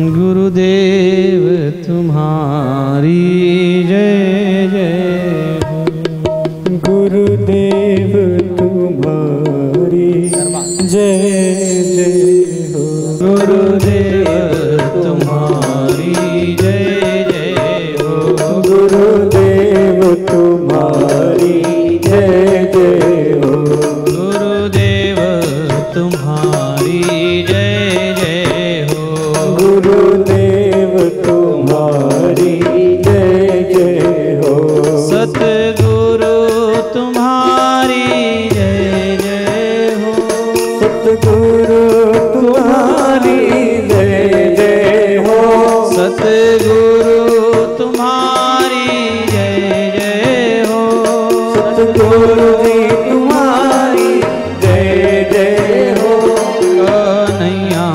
गुरुदेव तुम्हारी जय जय हो। गुरुदेव तुम्हारी जय जय हो। गुरुदेव तुम्हारी जय जय हो। गुरुदेव तुम्हारी जय जय हो। गुरुदेव तुम्हारी जय जय हो। गुरुदेव तुम्हारी जय जय हो। सतगुरु तुम्हारी जय जय हो। सतगुरु तुम्हारी जय जय हो। सतगुरु तुम्हारी जय जय हो। सतगुरु जी तुम्हारी जय जय हो। कन्हैया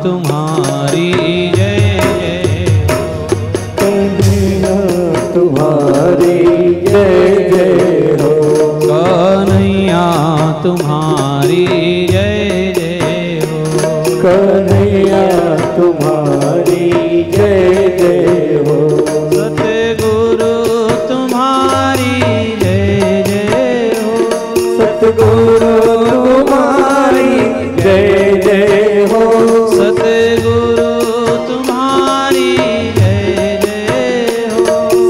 तुम्हारी जय जय हो। कन्हैया तुम्हारी जय जय हो। कन्हैया तुम्हारी जय जय हो। कन्हैया तुम्हारी जय जय हो। सतगुरु तुम्हारी जय जय हो। सतगुरु तुम्हारी जय जय हो। सतगुरु तुम्हारी जय जय हो।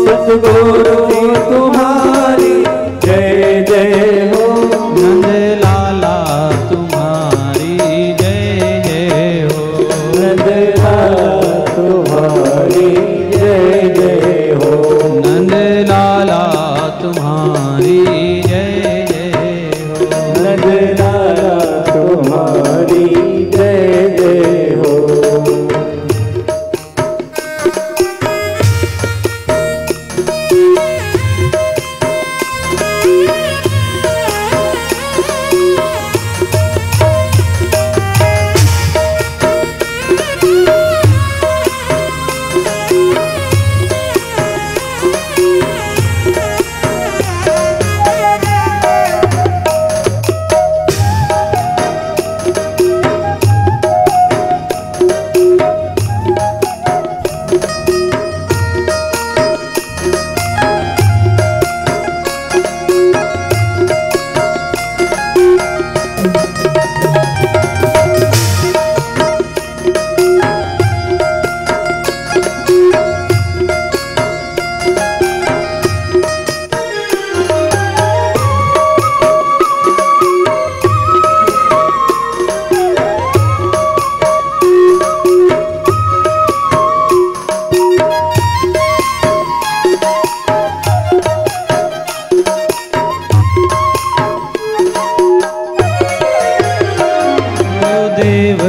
सतगुरु तुम्हारी जय जय हो। नंद लाला तुम्हारी जय जय हो। नंद लाला तुम्हारी जय जय हो। नंद लाला तुम्हारी जय जय हो। नंद लाला तुम्हारी जय जय हो। गुरुदेव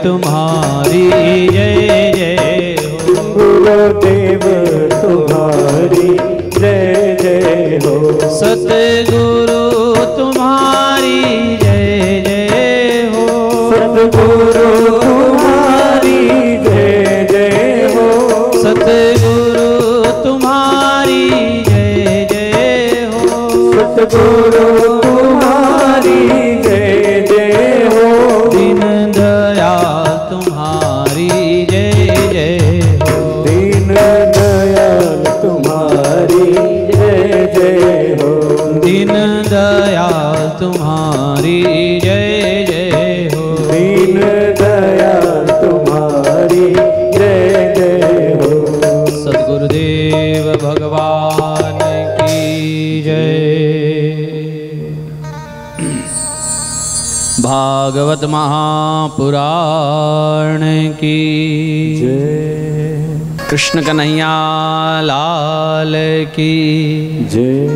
तुम्हारी जय जय हो। गुरुदेव तुम्हारी जय जय हो। सतगुरु तुम्हारी जय जय हो। सतगुरु तुम्हारी जय जय हो। सतगुरु तुम्हारी जय जय हो। सतगुरु तुम्हारी जय जय हो। दीन दयाल तुम्हारी जय जय हो। दीन दयाल तुम्हारी जय जय हो। दीन दयाल तुम्हारी जय जय हो। दीन दयाल तुम्हारी जय जय हो। सद्गुरुदेव भगवान की जय। भागवत महापुराण की जय। कृष्ण कन्हैया लाल की जय।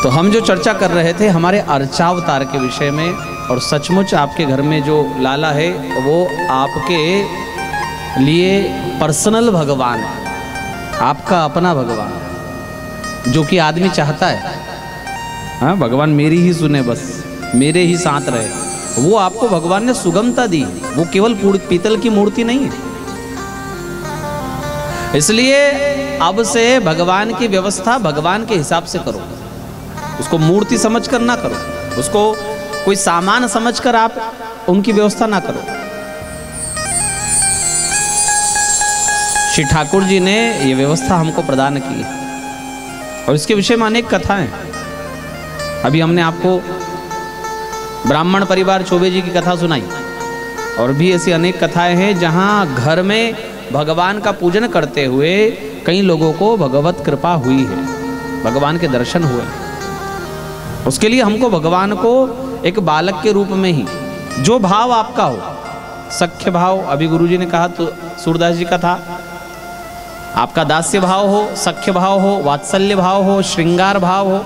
तो हम जो चर्चा कर रहे थे हमारे अर्चावतार के विषय में, और सचमुच आपके घर में जो लाला है वो आपके लिए पर्सनल भगवान है, आपका अपना भगवान है, जो कि आदमी चाहता है हाँ भगवान मेरी ही सुने, बस मेरे ही साथ रहे। वो आपको भगवान ने सुगमता दी, वो केवल पीतल की मूर्ति नहीं है। इसलिए अब से भगवान की व्यवस्था भगवान के हिसाब से करो, उसको मूर्ति समझकर ना करो, उसको कोई सामान समझकर आप उनकी व्यवस्था ना करो। श्री ठाकुर जी ने ये व्यवस्था हमको प्रदान की और इसके विषय में अनेक कथाएं। अभी हमने आपको ब्राह्मण परिवार चौबे जी की कथा सुनाई और भी ऐसी अनेक कथाएं हैं जहां घर में भगवान का पूजन करते हुए कई लोगों को भगवत कृपा हुई है, भगवान के दर्शन हुए। उसके लिए हमको भगवान को एक बालक के रूप में ही, जो भाव आपका हो, सख्य भाव, अभी गुरुजी ने कहा तो सूरदास जी का था, आपका दास्य भाव हो, सख्य भाव हो, वात्सल्य भाव हो, श्रृंगार भाव हो,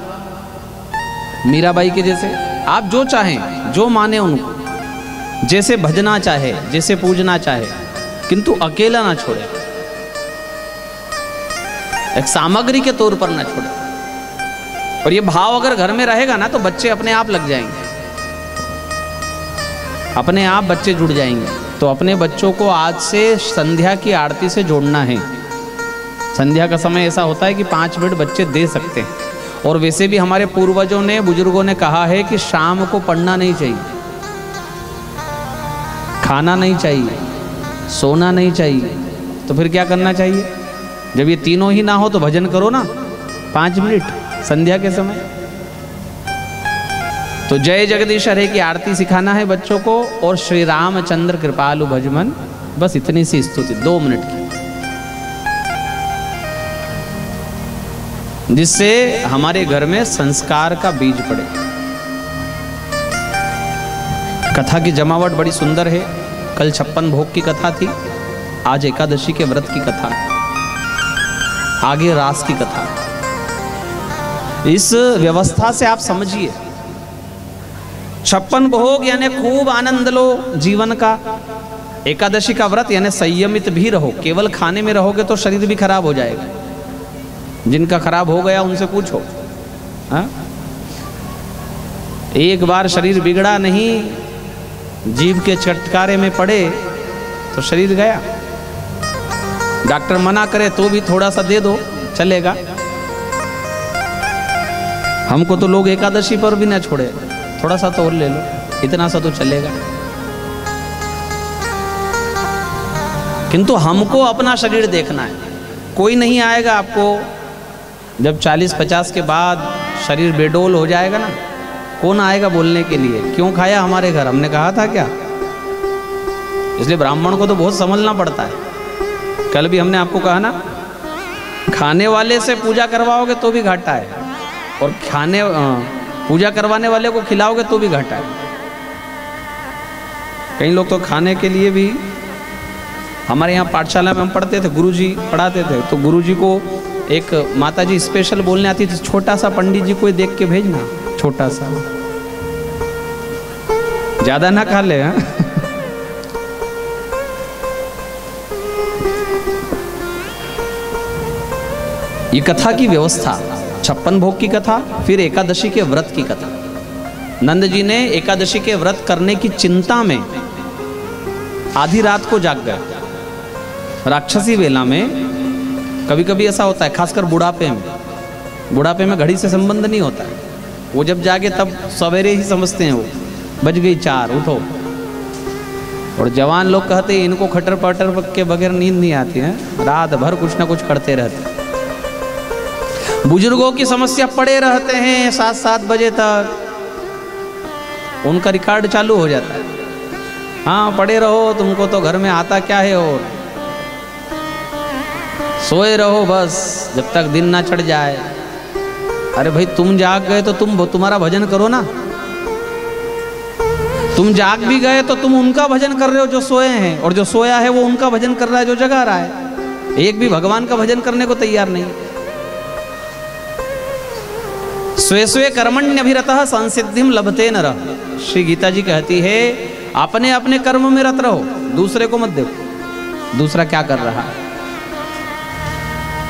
मीराबाई के जैसे, आप जो चाहें, जो माने उनको, जैसे भजना चाहे, जैसे पूजना चाहे, किंतु अकेला ना छोड़े, एक सामग्री के तौर पर ना छोड़े। और ये भाव अगर घर में रहेगा ना तो बच्चे अपने आप लग जाएंगे, अपने आप बच्चे जुड़ जाएंगे। तो अपने बच्चों को आज से संध्या की आरती से जोड़ना है। संध्या का समय ऐसा होता है कि 5 मिनट बच्चे दे सकते हैं। और वैसे भी हमारे पूर्वजों ने, बुजुर्गों ने कहा है कि शाम को पढ़ना नहीं चाहिए, खाना नहीं चाहिए, सोना नहीं चाहिए। तो फिर क्या करना चाहिए? जब ये तीनों ही ना हो तो भजन करो ना 5 मिनट संध्या के समय। तो जय जगदीश हरे की आरती सिखाना है बच्चों को, और श्री रामचंद्र कृपालु भजमन, बस इतनी सी स्तुति 2 मिनट की, जिससे हमारे घर में संस्कार का बीज पड़े। कथा की जमावट बड़ी सुंदर है। कल 56 भोग की कथा थी, आज एकादशी के व्रत की कथा, आगे रास की कथा। इस व्यवस्था से आप समझिए, 56 भोग यानी खूब आनंद लो जीवन का। एकादशी का व्रत यानी संयमित भी रहो, केवल खाने में रहोगे तो शरीर भी खराब हो जाएगा। जिनका खराब हो गया उनसे पूछो। हा? एक बार शरीर बिगड़ा नहीं, जीभ के चटकारे में पड़े तो शरीर गया। डॉक्टर मना करे तो भी थोड़ा सा दे दो, चलेगा। हमको तो लोग एकादशी पर भी ना छोड़े, थोड़ा सा तो और ले लो, इतना सा तो चलेगा। किंतु हमको अपना शरीर देखना है। कोई नहीं आएगा आपको, जब 40-50 के बाद शरीर बेडोल हो जाएगा ना, कौन आएगा बोलने के लिए क्यों खाया हमारे घर, हमने कहा था क्या? इसलिए ब्राह्मण को तो बहुत समझना पड़ता है। कल भी हमने आपको कहा ना, खाने वाले से पूजा करवाओगे तो भी घाटा है, और पूजा करवाने वाले को खिलाओगे तो भी घाटा है। कई लोग तो खाने के लिए भी, हमारे यहाँ पाठशाला में हम पढ़ते थे, गुरुजी पढ़ाते थे, तो गुरुजी को एक माताजी स्पेशल बोलने आती थी, छोटा सा पंडित जी को देख के भेजना, छोटा सा, ज्यादा ना खा ले। हाँ? ये कथा की व्यवस्था, 56 भोग की कथा, फिर एकादशी के व्रत की कथा। नंद जी ने एकादशी के व्रत करने की चिंता में आधी रात को जाग गए। राक्षसी वेला में कभी कभी ऐसा होता है, खासकर बुढ़ापे में घड़ी से संबंध नहीं होता है। वो जब जागे तब सवेरे ही समझते हैं, वो बज गई 4, उठो। और जवान लोग कहते हैं इनको खटर पटर के बगैर नींद नहीं आती है, रात भर कुछ ना कुछ करते रहते। बुजुर्गों की समस्या पड़े रहते हैं 7-7 बजे तक, उनका रिकॉर्ड चालू हो जाता है। हाँ पड़े रहो, तुमको तो घर में आता क्या है, और सोए रहो बस जब तक दिन ना चढ़ जाए। अरे भाई तुम जाग गए तो तुम्हारा भजन करो ना। तुम जाग भी गए तो तुम उनका भजन कर रहे हो जो सोए हैं, और जो सोया है वो उनका भजन कर रहा है जो जगा रहा है। एक भी भगवान का भजन करने को तैयार नहीं। स्वे स्वे कर्मण्यभिरतः संसिद्धिम लभते नरः। श्री गीता जी कहती है अपने अपने कर्म में रत रहो, दूसरे को मत देखो दूसरा क्या कर रहा है।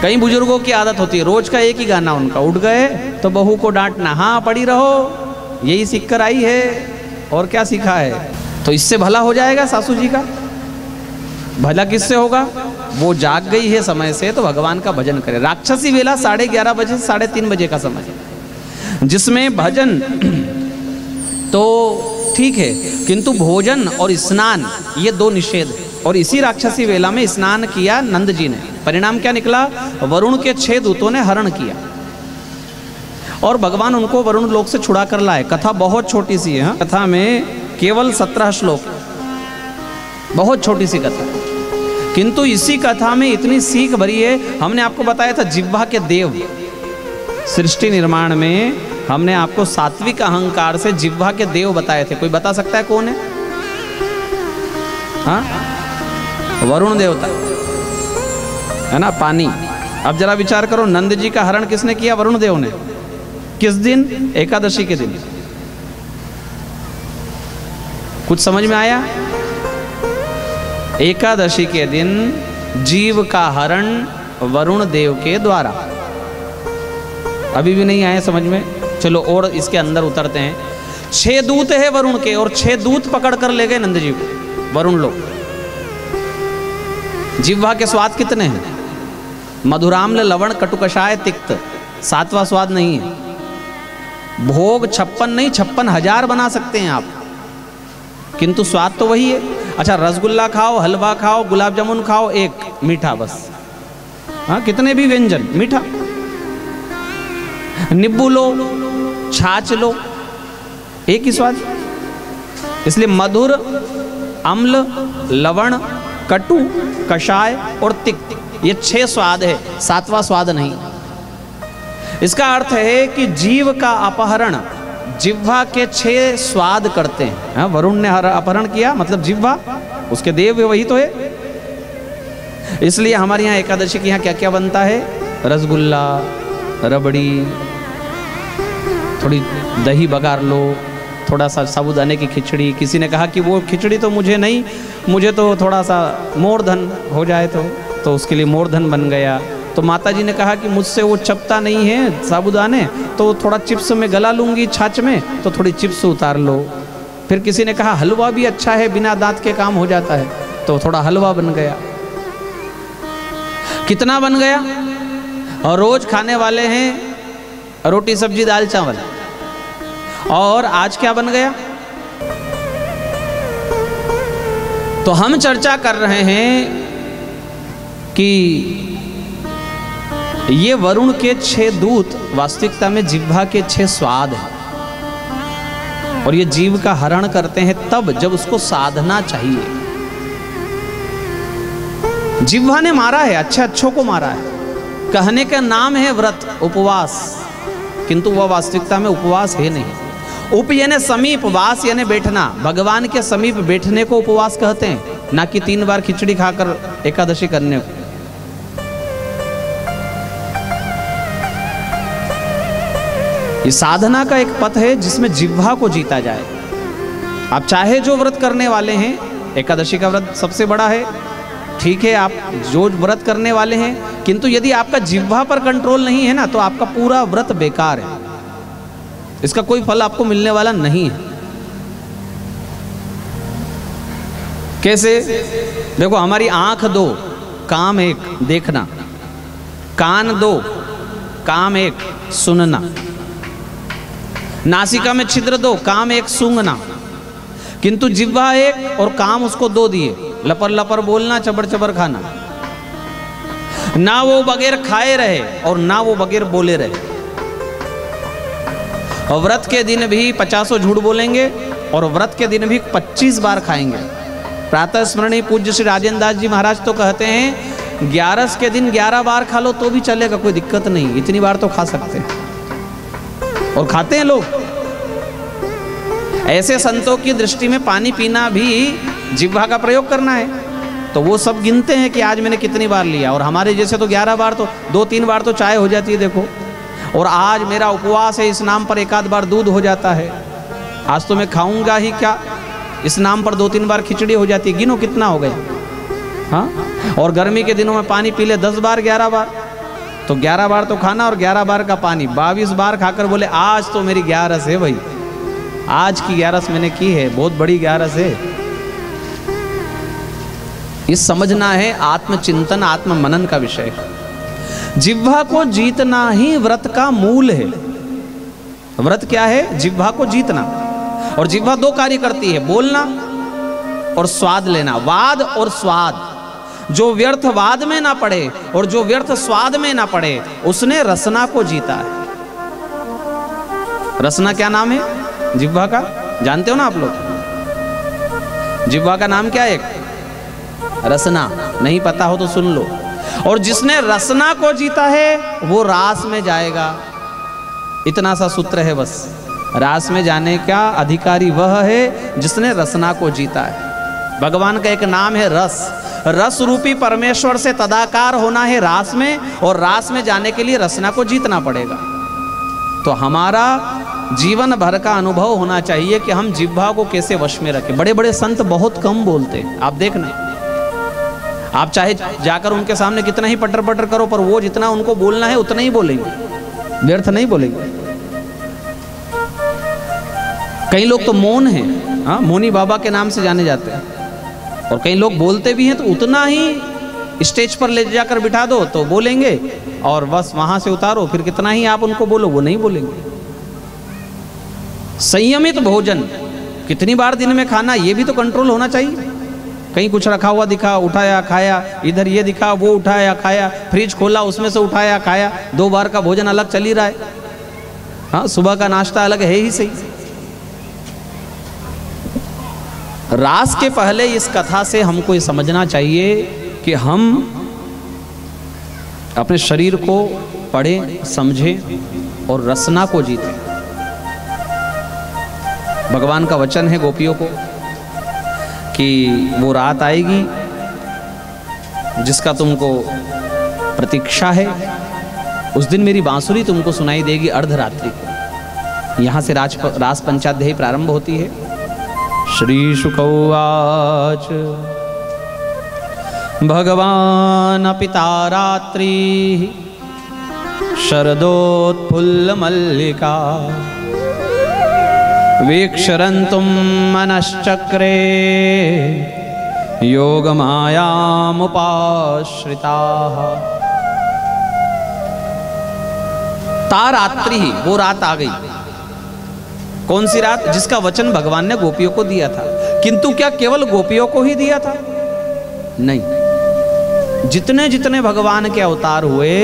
कई बुजुर्गों की आदत होती है, रोज का एक ही गाना उनका, उठ गए तो बहू को डांटना, हाँ पड़ी रहो, यही सीख कर आई है, और क्या सीखा है। तो इससे भला हो जाएगा सासू जी का? भला किससे होगा? वो जाग गई है समय से तो भगवान का भजन करे। राक्षसी वेला 11:30 बजे से 3:30 बजे का समय, जिसमें भजन तो ठीक है, किंतु भोजन और स्नान ये 2 निषेध है। और इसी राक्षसी वेला में स्नान किया नंद जी ने। परिणाम क्या निकला? वरुण के 6 दूतों ने हरण किया और भगवान उनको वरुण लोक से छुड़ा कर लाए। कथा बहुत छोटी सी है, कथा में केवल 17 श्लोक, बहुत छोटी सी कथा, किंतु इसी कथा में इतनी सीख भरी है। हमने आपको बताया था जिह्वा के देव, सृष्टि निर्माण में हमने आपको सात्विक अहंकार से जिह्वा के देव बताए थे। कोई बता सकता है कौन है? हाँ, वरुण देवता है ना, पानी। अब जरा विचार करो, नंद जी का हरण किसने किया? वरुण देव ने। किस दिन? एकादशी के दिन। कुछ समझ में आया? एकादशी के दिन जीव का हरण वरुण देव के द्वारा। अभी भी नहीं आए समझ में? चलो और इसके अंदर उतरते हैं। 6 दूत है वरुण के, और 6 दूत पकड़ कर ले गए नंद जी को वरुण लोग। जिह्वा के स्वाद कितने हैं? मधुराम्ल लवण कटुकषाय तिक्त, 7वां स्वाद नहीं है। भोग 56 नहीं, 56,000 बना सकते हैं आप, किंतु स्वाद तो वही है। अच्छा, रसगुल्ला खाओ, हलवा खाओ, गुलाब जामुन खाओ, एक मीठा बस। हाँ, कितने भी व्यंजन मीठा। नींबू लो, छाछ लो, एक ही स्वाद। इसलिए मधुर, अम्ल, लवण, कटु, कषाय और तिक्त, ये 6 स्वाद है, 7वां स्वाद नहीं। इसका अर्थ है कि जीव का अपहरण जिह्वा के 6 स्वाद करते हैं। हाँ, वरुण ने अपहरण किया, मतलब जिह्वा, उसके देव वही तो है। इसलिए हमारे यहाँ एकादशी के यहाँ क्या क्या बनता है? रसगुल्ला, रबड़ी, थोड़ी दही बघार लो, थोड़ा सा साबूदाने की खिचड़ी। किसी ने कहा कि वो खिचड़ी तो मुझे नहीं, मुझे तो थोड़ा सा मोरधन हो जाए तो उसके लिए मोरधन बन गया। तो माता जी ने कहा कि मुझसे वो चपता नहीं है साबूदाने, तो थोड़ा चिप्स में गला लूँगी छाछ में, तो थोड़ी चिप्स उतार लो। फिर किसी ने कहा हलवा भी अच्छा है, बिना दांत के काम हो जाता है, तो थोड़ा हलवा बन गया। कितना बन गया? और रोज खाने वाले हैं रोटी सब्जी दाल चावल, और आज क्या बन गया? तो हम चर्चा कर रहे हैं कि ये वरुण के 6 दूत वास्तविकता में जिह्वा के 6 स्वाद हैं, और ये जीव का हरण करते हैं तब जब उसको साधना चाहिए। जिह्वा ने मारा है, अच्छों को मारा है। कहने का नाम है व्रत, उपवास, किंतु वह वास्तविकता में उपवास है नहीं। उप यानी समीप, वास यानी बैठना। भगवान के समीप बैठने को उपवास कहते हैं, ना कि 3 बार खिचड़ी खाकर एकादशी करने को। ये साधना का एक पथ है जिसमें जिह्वा को जीता जाए। आप चाहे जो व्रत करने वाले हैं, एकादशी का व्रत सबसे बड़ा है, ठीक है, आप जो व्रत करने वाले हैं, किंतु यदि आपका जिह्वा पर कंट्रोल नहीं है ना, तो आपका पूरा व्रत बेकार है, इसका कोई फल आपको मिलने वाला नहीं है। कैसे? देखो, हमारी आंख 2, काम 1, देखना। कान 2, काम 1, सुनना। नासिका में छिद्र 2, काम 1, सूंघना। किंतु जिह्वा 1 और काम उसको 2 दिए, लपर लपर बोलना, चबर चबर खाना। ना वो बगैर खाए रहे और ना वो बगैर बोले रहे। और व्रत के दिन भी 50 झूठ बोलेंगे, और व्रत के दिन भी 25 बार खाएंगे। प्रातः स्मरणीय पूज्य श्री राजेंद्र दास जी महाराज तो कहते हैं 11 के दिन 11 बार खा लो तो भी चलेगा, कोई दिक्कत नहीं, इतनी बार तो खा सकते हैं, और खाते हैं लोग। ऐसे संतों की दृष्टि में पानी पीना भी जिह्वा का प्रयोग करना है, तो वो सब गिनते हैं कि आज मैंने कितनी बार लिया। और हमारे जैसे तो 11 बार, तो 2-3 बार तो चाय हो जाती है, देखो। और आज मेरा उपवास है, इस नाम पर 1-आध बार दूध हो जाता है, आज तो मैं खाऊंगा ही क्या, इस नाम पर 2-3 बार खिचड़ी हो जाती है। गिनो कितना हो गया। हाँ, और गर्मी के दिनों में पानी पी ले 10 बार 11 बार, तो 11 बार तो खाना और 11 बार का पानी, 22 बार खाकर बोले आज तो मेरी 11 है भाई, आज की 11 मैंने की है, बहुत बड़ी 11 है। ये समझना है, आत्मचिंतन आत्ममनन का विषय। जिह्वा को जीतना ही व्रत का मूल है। व्रत क्या है? जिह्वा को जीतना। और जिह्वा 2 कार्य करती है, बोलना और स्वाद लेना, वाद और स्वाद। जो व्यर्थवाद में ना पड़े और जो व्यर्थ स्वाद में ना पड़े, उसने रसना को जीता है। रसना क्या नाम है जिह्वा का, जानते हो ना आप लोग? जिह्वा का नाम क्या है? एक रसना। नहीं पता हो तो सुन लो। और जिसने रसना को जीता है वो रास में जाएगा। इतना सा सूत्र है बस। रास में जाने का अधिकारी वह है जिसने रसना को जीता है। भगवान का एक नाम है रस। रस रूपी परमेश्वर से तदाकार होना है रास में, और रास में जाने के लिए रसना को जीतना पड़ेगा। तो हमारा जीवन भर का अनुभव होना चाहिए कि हम जिह्वा को कैसे वश में रखें। बड़े बड़े संत बहुत कम बोलते हैं, आप देखना। आप चाहे जाकर उनके सामने कितना ही पटर पटर करो, पर वो जितना उनको बोलना है उतना ही बोलेंगे, व्यर्थ नहीं बोलेंगे। कई लोग तो मौन हैं, हाँ, मौनी बाबा के नाम से जाने जाते हैं। और कई लोग बोलते भी हैं तो उतना ही स्टेज पर ले जाकर बिठा दो तो बोलेंगे, और बस वहां से उतारो फिर कितना ही आप उनको बोलो वो नहीं बोलेंगे। संयमित भोजन, कितनी बार दिन में खाना, ये भी तो कंट्रोल होना चाहिए। कहीं कुछ रखा हुआ दिखा, उठाया खाया, इधर ये दिखा वो उठाया खाया, फ्रिज खोला उसमें से उठाया खाया, 2 बार का भोजन अलग चल ही रहा है। हाँ, सुबह का नाश्ता अलग है ही सही। रास के पहले इस कथा से हमको ये समझना चाहिए कि हम अपने शरीर को पढ़ें, समझें और रसना को जीतें। भगवान का वचन है गोपियों को कि वो रात आएगी जिसका तुमको प्रतीक्षा है। उस दिन मेरी बांसुरी तुमको सुनाई देगी अर्धरात्रि को। यहाँ से रास पंचाध्यायी प्रारंभ होती है। श्री शुक उवाच भगवान पिता रात्रि शरदोत्फुल्ल मल्लिका वीक्षरन्तुं मनश्चक्रे योगमायामुपाश्रिताः। तारात्रि, वो रात आ गई। कौन सी रात? जिसका वचन भगवान ने गोपियों को दिया था। किंतु क्या केवल गोपियों को ही दिया था? नहीं, जितने जितने भगवान के अवतार हुए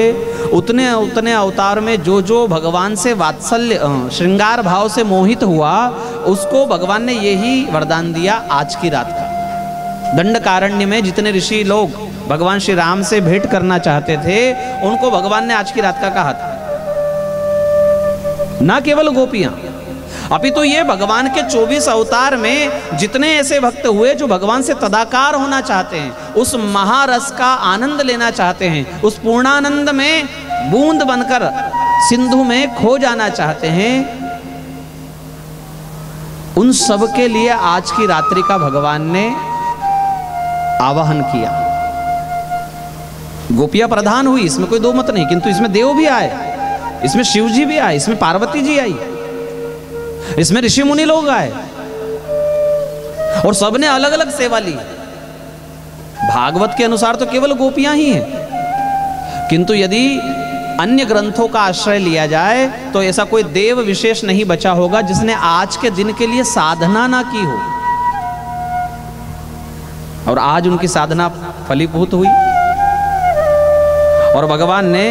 उतने उतने अवतार में जो जो भगवान से वात्सल्य श्रृंगार भाव से मोहित हुआ, उसको भगवान ने यही वरदान दिया आज की रात का। दंडकारण्य में जितने ऋषि लोग भगवान श्री राम से भेंट करना चाहते थे, उनको भगवान ने आज की रात का कहा था। ना केवल गोपियां, अभी तो ये भगवान के 24 अवतार में जितने ऐसे भक्त हुए जो भगवान से तदाकार होना चाहते हैं, उस महारस का आनंद लेना चाहते हैं, उस पूर्णानंद में बूंद बनकर सिंधु में खो जाना चाहते हैं, उन सब के लिए आज की रात्रि का भगवान ने आवाहन किया। गोपियां प्रधान हुई, इसमें कोई दो मत नहीं, किंतु इसमें देव भी आए, इसमें शिव जी भी आए, इसमें पार्वती जी आई, इसमें ऋषि मुनि लोग आए, और सबने अलग अलग सेवा ली। भागवत के अनुसार तो केवल गोपियां ही हैं, किंतु यदि अन्य ग्रंथों का आश्रय लिया जाए तो ऐसा कोई देव विशेष नहीं बचा होगा जिसने आज के दिन के लिए साधना ना की हो। और आज उनकी साधना फलीभूत हुई, और भगवान ने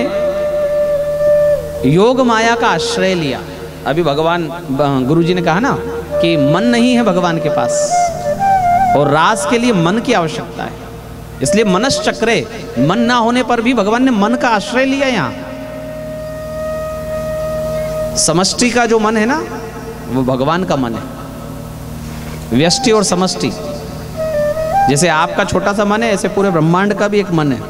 योग माया का आश्रय लिया। अभी भगवान गुरुजी ने कहा ना कि मन नहीं है भगवान के पास, और रास के लिए मन की आवश्यकता है, इसलिए मनश्चक्रे, मन ना होने पर भी भगवान ने मन का आश्रय लिया। यहाँ समष्टि का जो मन है ना, वो भगवान का मन है। व्यष्टि और समष्टि, जैसे आपका छोटा सा मन है, ऐसे पूरे ब्रह्मांड का भी एक मन है।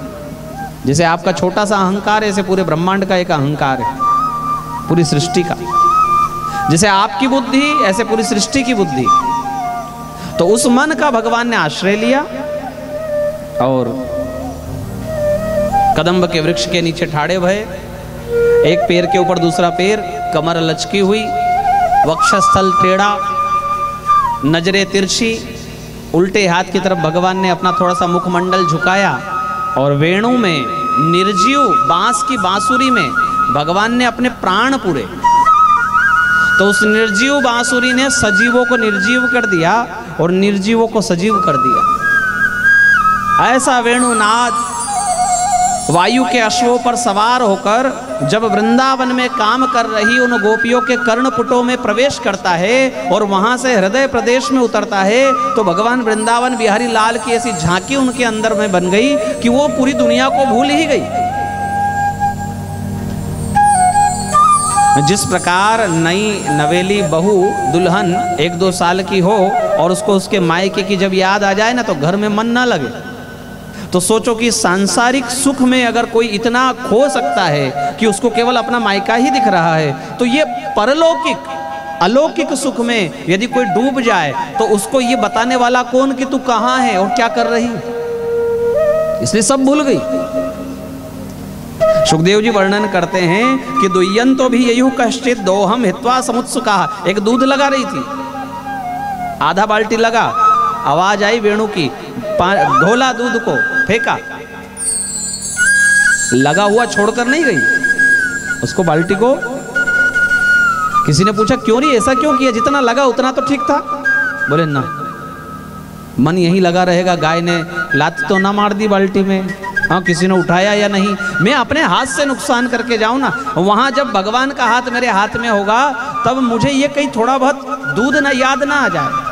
जैसे आपका छोटा सा अहंकार है, ऐसे पूरे ब्रह्मांड का एक अहंकार है, पूरी सृष्टि का। जैसे आपकी बुद्धि, ऐसे पूरी सृष्टि की बुद्धि। तो उस मन का भगवान ने आश्रय लिया, और कदम्ब के वृक्ष के नीचे ठाड़े भये, एक पैर के ऊपर दूसरा पैर, कमर लचकी हुई, वक्षस्थल टेढ़ा, नजरें तिरछी, उल्टे हाथ की तरफ भगवान ने अपना थोड़ा सा मुखमंडल झुकाया, और वेणु में, निर्जीव बांस की बांसुरी में भगवान ने अपने प्राण पूरे। तो उस निर्जीव बांसुरी ने सजीवों को निर्जीव कर दिया और निर्जीवों को सजीव कर दिया। ऐसा वेणुनाद वायु के अश्वों पर सवार होकर जब वृंदावन में काम कर रही उन गोपियों के कर्णपुटों में प्रवेश करता है और वहां से हृदय प्रदेश में उतरता है, तो भगवान वृंदावन बिहारी लाल की ऐसी झांकी उनके अंदर में बन गई कि वो पूरी दुनिया को भूल ही गई। जिस प्रकार नई नवेली बहू दुल्हन 1-2 साल की हो और उसको उसके मायके की जब याद आ जाए ना तो घर में मन ना लगे, तो सोचो कि सांसारिक सुख में अगर कोई इतना खो सकता है कि उसको केवल अपना मायका ही दिख रहा है, तो ये परलौकिक अलौकिक सुख में यदि कोई डूब जाए तो उसको ये बताने वाला कौन कि तू कहाँ है और क्या कर रही। इसलिए सब भूल गई। सुखदेव जी वर्णन करते हैं कि दुय्यंतो भी ययु कश्चित दोहम हित्वा समुत्सुका। एक दूध लगा रही थी, आधा बाल्टी लगा, आवाज आई वेणु की, ढोला दूध को, फेंका, लगा हुआ छोड़कर नहीं गई उसको, बाल्टी को। किसी ने पूछा क्यों नहीं, ऐसा क्यों किया, जितना लगा उतना तो ठीक था। बोले ना, मन यही लगा रहेगा, गाय ने लात तो ना मार दी बाल्टी में, हाँ किसी ने उठाया या नहीं, मैं अपने हाथ से नुकसान करके जाऊं ना। वहां जब भगवान का हाथ मेरे हाथ में होगा तब मुझे ये कहीं थोड़ा बहुत दूध ना याद ना आ जाए।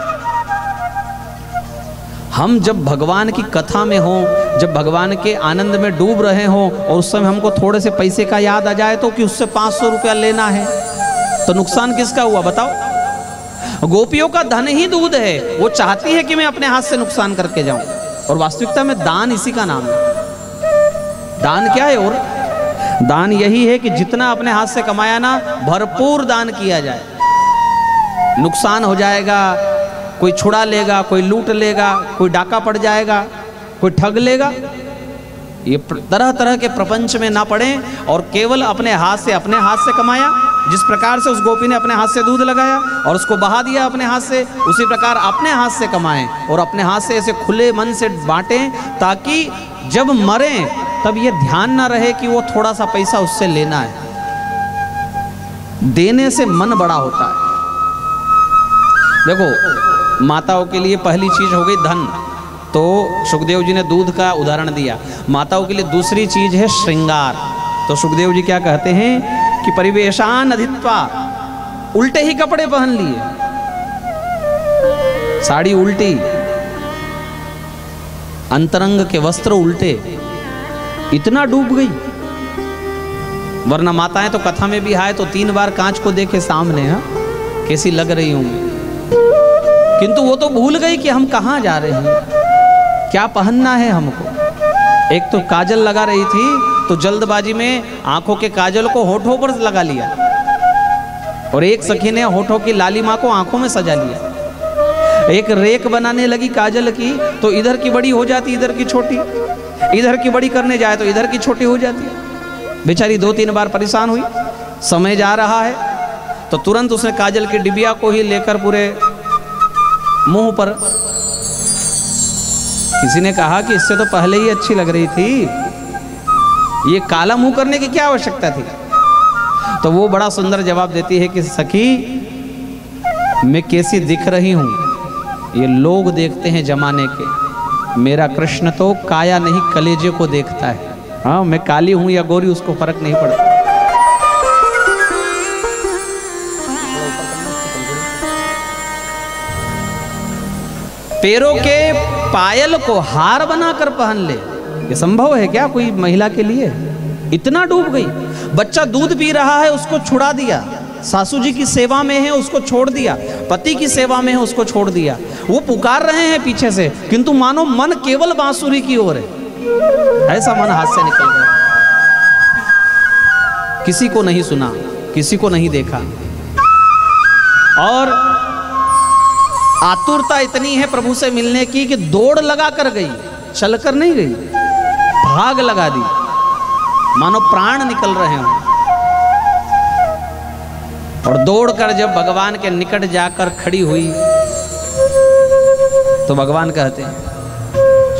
हम जब भगवान की कथा में हो, जब भगवान के आनंद में डूब रहे हो और उस समय हमको थोड़े से पैसे का याद आ जाए तो कि उससे 500 रुपया लेना है, तो नुकसान किसका हुआ बताओ। गोपियों का धन ही दूध है, वो चाहती है कि मैं अपने हाथ से नुकसान करके जाऊं, और वास्तविकता में दान इसी का नाम है। दान क्या है? और दान यही है कि जितना अपने हाथ से कमाया ना, भरपूर दान किया जाए। नुकसान हो जाएगा, कोई छुड़ा लेगा, कोई लूट लेगा, कोई डाका पड़ जाएगा, कोई ठग लेगा, ये तरह तरह के प्रपंच में ना पड़े और केवल अपने हाथ से कमाया। जिस प्रकार से उस गोपी ने अपने हाथ से दूध लगाया और उसको बहा दिया अपने हाथ से, उसी प्रकार अपने हाथ से कमाएं और अपने हाथ से ऐसे खुले मन से बांटें, ताकि जब मरें तब ये ध्यान ना रहे कि वो थोड़ा सा पैसा उससे लेना है। देने से मन बड़ा होता है। देखो, माताओं के लिए पहली चीज हो गई धन, तो सुखदेव जी ने दूध का उदाहरण दिया। माताओं के लिए दूसरी चीज है श्रृंगार। तो सुखदेव जी क्या कहते हैं कि परिवेशान अधित्वा, उल्टे ही कपड़े पहन लिए, साड़ी उल्टी, अंतरंग के वस्त्र उल्टे, इतना डूब गई। वरना माताएं तो कथा में भी आए तो 3 बार कांच को देखे सामने, हाँ कैसी लग रही होंगी, किंतु वो तो भूल गई कि हम कहाँ जा रहे हैं, क्या पहनना है हमको। एक तो काजल लगा रही थी तो जल्दबाजी में आंखों के काजल को होठों पर लगा लिया, और एक सखी ने होठों की लालिमा को आंखों में सजा लिया। एक रेक बनाने लगी काजल की, तो इधर की बड़ी हो जाती, इधर की छोटी, इधर की बड़ी करने जाए तो इधर की छोटी हो जाती। बेचारी 2-3 बार परेशान हुई। समय जा रहा है तो तुरंत उसने काजल की डिबिया को ही लेकर पूरे मुंह पर, किसी ने कहा कि इससे तो पहले ही अच्छी लग रही थी, ये काला मुंह करने की क्या आवश्यकता थी। तो वो बड़ा सुंदर जवाब देती है कि सखी, मैं कैसी दिख रही हूं ये लोग देखते हैं जमाने के, मेरा कृष्ण तो काया नहीं कलेजे को देखता है। हाँ, मैं काली हूं या गोरी उसको फर्क नहीं पड़ता। पैरों के पायल को हार बनाकर पहन ले, ये संभव है क्या कोई महिला के लिए? इतना डूब गई। बच्चा दूध पी रहा है, उसको छुड़ा दिया, सासू जी की सेवा में है उसको छोड़ दिया, पति की सेवा में है उसको छोड़ दिया, वो पुकार रहे हैं पीछे से, किंतु मानो मन केवल बांसुरी की ओर है, ऐसा मन हाथ से निकल गया। किसी को नहीं सुना, किसी को नहीं देखा, और आतुरता इतनी है प्रभु से मिलने की कि दौड़ लगा कर गई, चलकर नहीं गई, भाग लगा दी, मानो प्राण निकल रहे हो। और दौड़कर जब भगवान के निकट जाकर खड़ी हुई तो भगवान कहते हैं,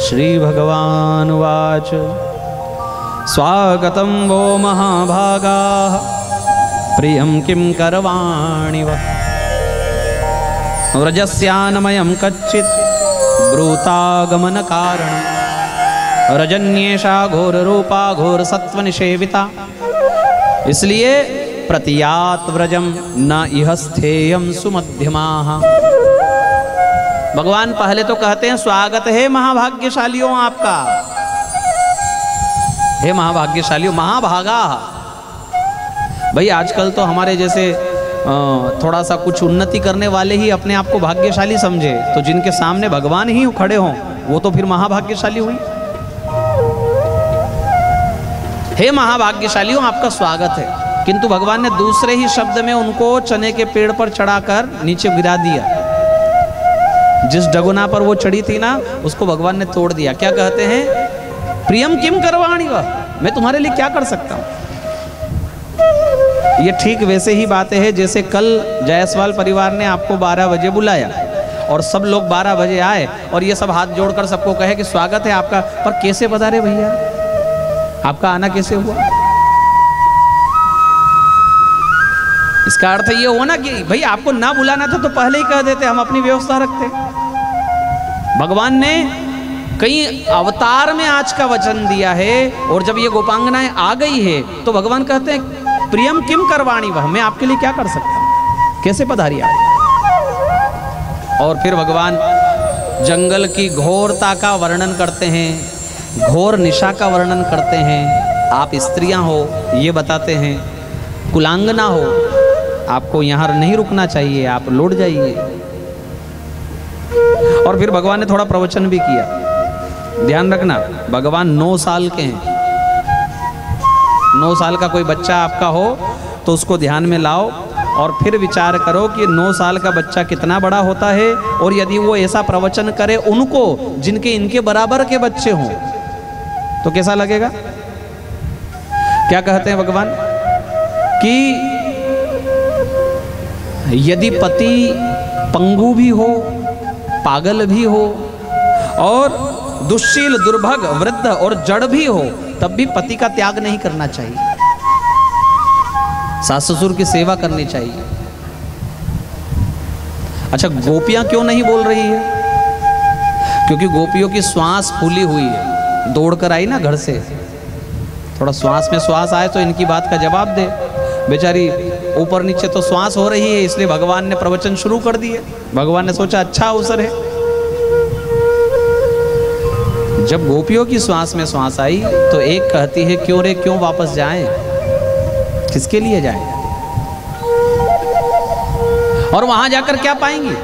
श्री भगवान वाच स्वागतम वो महाभागा प्रियम किम करवाणि वा व्रजस्यानमयं कच्चित् ब्रूतागमन कारण रजन्येषा घोर रूपा घोर सत्व निषेविता। इसलिए प्रतियात व्रजम न इह स्थेयम सुमध्यमाः। भगवान पहले तो कहते हैं स्वागत है महाभाग्यशालियों आपका, हे महाभाग्यशालियों, महाभागा। भाई आजकल तो हमारे जैसे थोड़ा सा कुछ उन्नति करने वाले ही अपने आप को भाग्यशाली समझे, तो जिनके सामने भगवान ही खड़े हों वो तो फिर महाभाग्यशाली हुई। हे महाभाग्यशालियों आपका स्वागत है, किंतु भगवान ने दूसरे ही शब्द में उनको चने के पेड़ पर चढ़ाकर नीचे गिरा दिया। जिस डगुना पर वो चढ़ी थी ना उसको भगवान ने तोड़ दिया। क्या कहते हैं, प्रियम किम करवाणी वह, मैं तुम्हारे लिए क्या कर सकता हूं। ये ठीक वैसे ही बातें हैं जैसे कल जायसवाल परिवार ने आपको 12 बजे बुलाया और सब लोग 12 बजे आए और ये सब हाथ जोड़कर सबको कहे कि स्वागत है आपका, पर कैसे पधारे भैया, आपका आना कैसे हुआ। इसका अर्थ ये हुआ ना कि भाई आपको ना बुलाना था तो पहले ही कह देते, हम अपनी व्यवस्था रखते। भगवान ने कई अवतार में आज का वचन दिया है और जब ये गोपांगनाएं आ गई है तो भगवान कहते हैं प्रियम किम करवाणी वह, मैं आपके लिए क्या कर सकता हूं, कैसे पधारी आप। और फिर भगवान जंगल की घोरता का वर्णन करते हैं, घोर निशा का वर्णन करते हैं। आप स्त्रियां हो ये बताते हैं, कुलांगना हो, आपको यहाँ नहीं रुकना चाहिए, आप लौट जाइए। और फिर भगवान ने थोड़ा प्रवचन भी किया। ध्यान रखना भगवान 9 साल के हैं। 9 साल का कोई बच्चा आपका हो तो उसको ध्यान में लाओ और फिर विचार करो कि 9 साल का बच्चा कितना बड़ा होता है, और यदि वो ऐसा प्रवचन करे उनको जिनके इनके बराबर के बच्चे हों तो कैसा लगेगा। क्या कहते हैं भगवान कि यदि पति पंगु भी हो, पागल भी हो और दुश्शील दुर्भग वृद्ध और जड़ भी हो तब भी पति का त्याग नहीं करना चाहिए, सास ससुर की सेवा करनी चाहिए। अच्छा गोपियां क्यों नहीं बोल रही है, क्योंकि गोपियों की श्वास फूली हुई है, दौड़कर आई ना घर से, थोड़ा श्वास में श्वास आए तो इनकी बात का जवाब दे। बेचारी ऊपर नीचे तो श्वास हो रही है, इसलिए भगवान ने प्रवचन शुरू कर दिए। भगवान ने सोचा अच्छा अवसर है। जब गोपियों की श्वास में श्वास आई तो एक कहती है क्यों रे क्यों वापस जाएं, किसके लिए जाएं, और वहां जाकर क्या पाएंगी।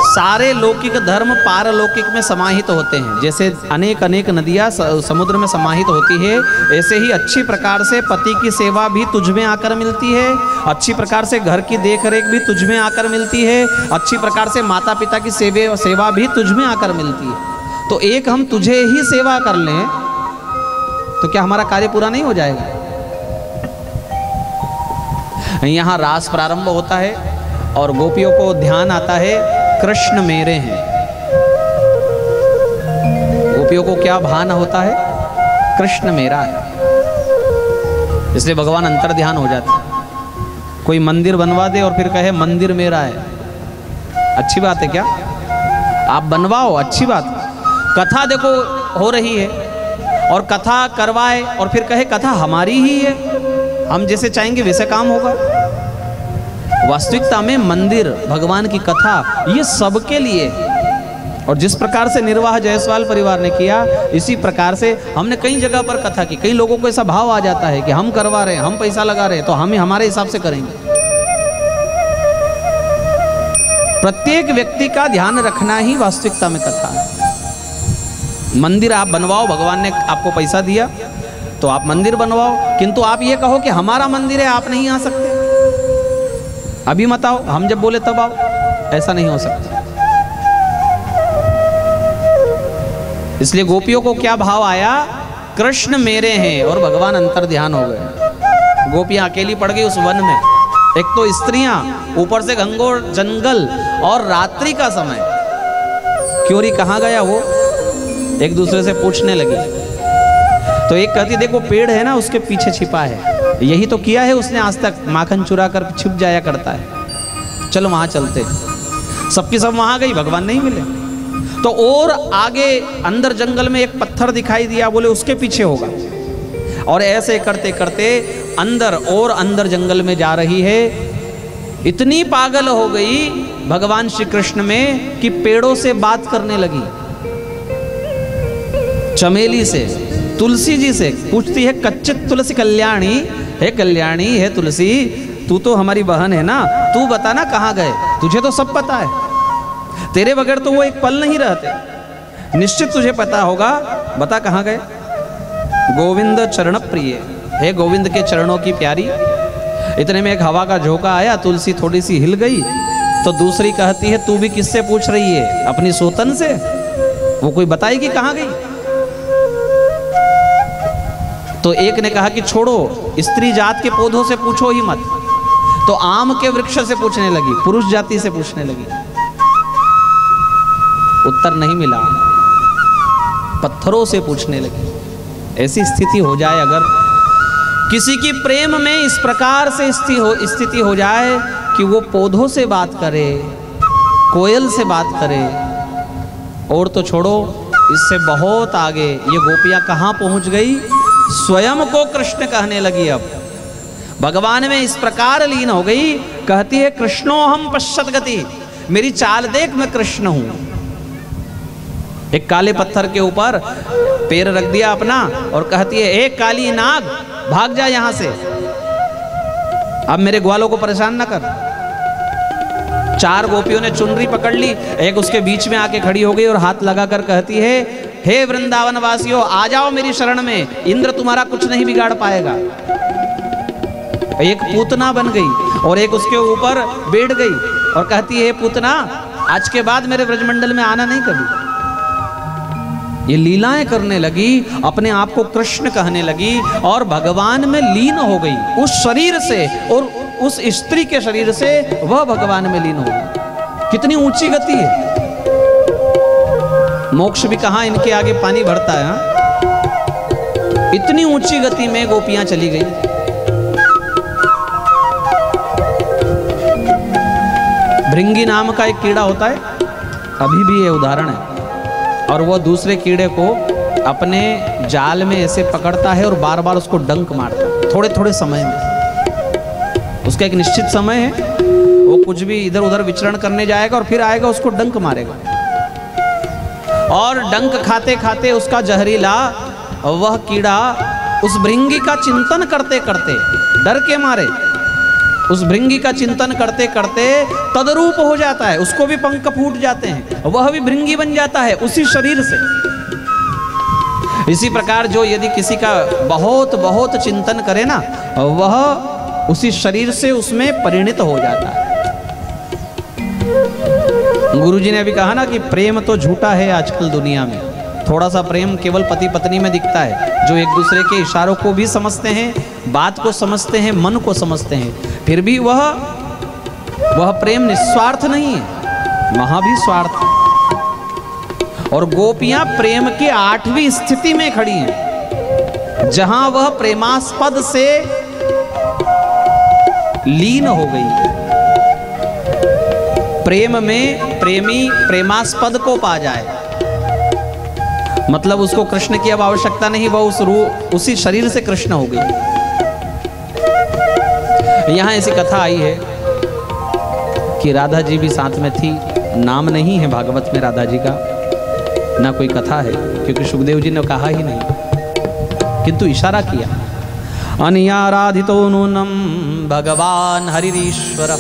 सारे लौकिक धर्म पारलौकिक में समाहित होते हैं। जैसे अनेक अनेक नदियां समुद्र में समाहित होती है, ऐसे ही अच्छी प्रकार से पति की सेवा भी तुझ में आकर मिलती है, अच्छी प्रकार से घर की देखरेख भी तुझ में आकर मिलती है, अच्छी प्रकार से माता पिता की सेवा भी तुझ में आकर मिलती है। तो एक हम तुझे ही सेवा कर लें तो क्या हमारा कार्य पूरा नहीं हो जाएगा। यहाँ रास प्रारंभ होता है और गोपियों को ध्यान आता है कृष्ण मेरे हैं। गोपियों को क्या भान होता है, कृष्ण मेरा है, इसलिए भगवान अंतर ध्यान हो जाते हैं। कोई मंदिर बनवा दे और फिर कहे मंदिर मेरा है, अच्छी बात है क्या, आप बनवाओ, अच्छी बात। कथा देखो हो रही है और कथा करवाए और फिर कहे कथा हमारी ही है, हम जैसे चाहेंगे वैसे काम होगा। वास्तविकता में मंदिर, भगवान की कथा, ये सबके लिए। और जिस प्रकार से निर्वाह जायसवाल परिवार ने किया, इसी प्रकार से हमने कई जगह पर कथा की। कई लोगों को ऐसा भाव आ जाता है कि हम करवा रहे हैं, हम पैसा लगा रहे हैं, तो हम हमारे हिसाब से करेंगे। प्रत्येक व्यक्ति का ध्यान रखना ही वास्तविकता में कथा है। मंदिर आप बनवाओ, भगवान ने आपको पैसा दिया तो आप मंदिर बनवाओ, किंतु आप ये कहो कि हमारा मंदिर है, आप नहीं आ सकते, अभी मत आओ, हम जब बोले तब आओ, ऐसा नहीं हो सकता। इसलिए गोपियों को क्या भाव आया, कृष्ण मेरे हैं, और भगवान अंतर ध्यान हो गए। गोपियां अकेली पड़ गई उस वन में, एक तो स्त्रियां, ऊपर से घंघोर जंगल और रात्रि का समय। क्योरी कहाँ गया वो, एक दूसरे से पूछने लगी। तो एक कहती देखो पेड़ है ना उसके पीछे छिपा है, यही तो किया है उसने आज तक, माखन चुरा कर छिप जाया करता है, चलो वहां चलते। सबकी सब वहां गई, भगवान नहीं मिले। तो और आगे अंदर जंगल में एक पत्थर दिखाई दिया, बोले उसके पीछे होगा। और ऐसे करते करते अंदर और अंदर जंगल में जा रही है। इतनी पागल हो गई भगवान श्री कृष्ण में कि पेड़ों से बात करने लगी, चमेली से, तुलसी जी से पूछती है, कच्चित तुलसी कल्याणी, हे कल्याणी, हे तुलसी, तू तो हमारी बहन है ना, तू बता ना कहाँ गए, तुझे तो सब पता है, तेरे बगैर तो वो एक पल नहीं रहते, निश्चित तुझे पता होगा, बता कहाँ गए। गोविंद चरण प्रिय, हे गोविंद के चरणों की प्यारी। इतने में एक हवा का झोंका आया, तुलसी थोड़ी सी हिल गई, तो दूसरी कहती है, तू भी किससे पूछ रही है, अपनी सोतन से, वो कोई बताएगी कहाँ गई। तो एक ने कहा कि छोड़ो, स्त्री जात के पौधों से पूछो ही मत। तो आम के वृक्ष से पूछने लगी, पुरुष जाति से पूछने लगी, उत्तर नहीं मिला, पत्थरों से पूछने लगी। ऐसी स्थिति हो जाए अगर किसी की प्रेम में इस प्रकार से स्थिति हो जाए कि वो पौधों से बात करे, कोयल से बात करे, और तो छोड़ो, इससे बहुत आगे ये गोपियां कहाँ पहुंच गई, स्वयं को कृष्ण कहने लगी। अब भगवान में इस प्रकार लीन हो गई, कहती है, कृष्णो हम पश्यत गति, मेरी चाल देख, मैं कृष्ण हूं। एक काले पत्थर के ऊपर पैर रख दिया अपना और कहती है, एक काली नाग, भाग जा यहां से, अब मेरे ग्वालों को परेशान ना कर। चार गोपियों ने चुनरी पकड़ ली, एक उसके बीच में आके खड़ी हो गई और हाथ लगाकर कहती है, हे वृंदावन वासियों, आ जाओ मेरी शरण में, इंद्र तुम्हारा कुछ नहीं बिगाड़ पाएगा। एक पूतना बन गई और एक उसके ऊपर बैठ गई और कहती है, पूतना, आज के बाद मेरे ब्रजमंडल में आना नहीं कभी। ये लीलाएं करने लगी, अपने आप को कृष्ण कहने लगी और भगवान में लीन हो गई। उस शरीर से और उस स्त्री के शरीर से वह भगवान में लीन हो गई। कितनी ऊंची गति है। मोक्ष भी कहां इनके आगे पानी भरता है। हाँ? इतनी ऊंची गति में गोपियां चली गई। भृंगी नाम का एक कीड़ा होता है, अभी भी ये उदाहरण है, और वह दूसरे कीड़े को अपने जाल में ऐसे पकड़ता है और बार बार उसको डंक मारता है, थोड़े थोड़े समय में। उसका एक निश्चित समय है, वो कुछ भी इधर उधर विचरण करने जाएगा और फिर आएगा, उसको डंक मारेगा। और डंक खाते खाते उसका जहरीला वह कीड़ा उस भृंगी का चिंतन करते करते, डर के मारे उस भृंगी का चिंतन करते करते तदरूप हो जाता है, उसको भी पंख फूट जाते हैं, वह भी भृंगी बन जाता है उसी शरीर से। इसी प्रकार जो यदि किसी का बहुत बहुत चिंतन करे ना, वह उसी शरीर से उसमें परिणित हो जाता है। गुरुजी ने अभी कहा ना कि प्रेम तो झूठा है आजकल दुनिया में। थोड़ा सा प्रेम केवल पति पत्नी में दिखता है, जो एक दूसरे के इशारों को भी समझते हैं, बात को समझते हैं, मन को समझते हैं, फिर भी वह प्रेम निस्वार्थ नहीं है, वहां भी स्वार्थ। और गोपियां प्रेम की 8वीं स्थिति में खड़ी हैं, जहां वह प्रेमास्पद से लीन हो गई। प्रेम में प्रेमी प्रेमास्पद को पा जाए, मतलब उसको कृष्ण की अब आवश्यकता नहीं, वह उसी शरीर से कृष्ण हो गई। यहां ऐसी कथा आई है कि राधा जी भी साथ में थी। नाम नहीं है भागवत में राधा जी का, ना कोई कथा है, क्योंकि सुखदेव जी ने कहा ही नहीं, किंतु इशारा किया। अनियाराधितो नूनम भगवान हरिरीश्वर।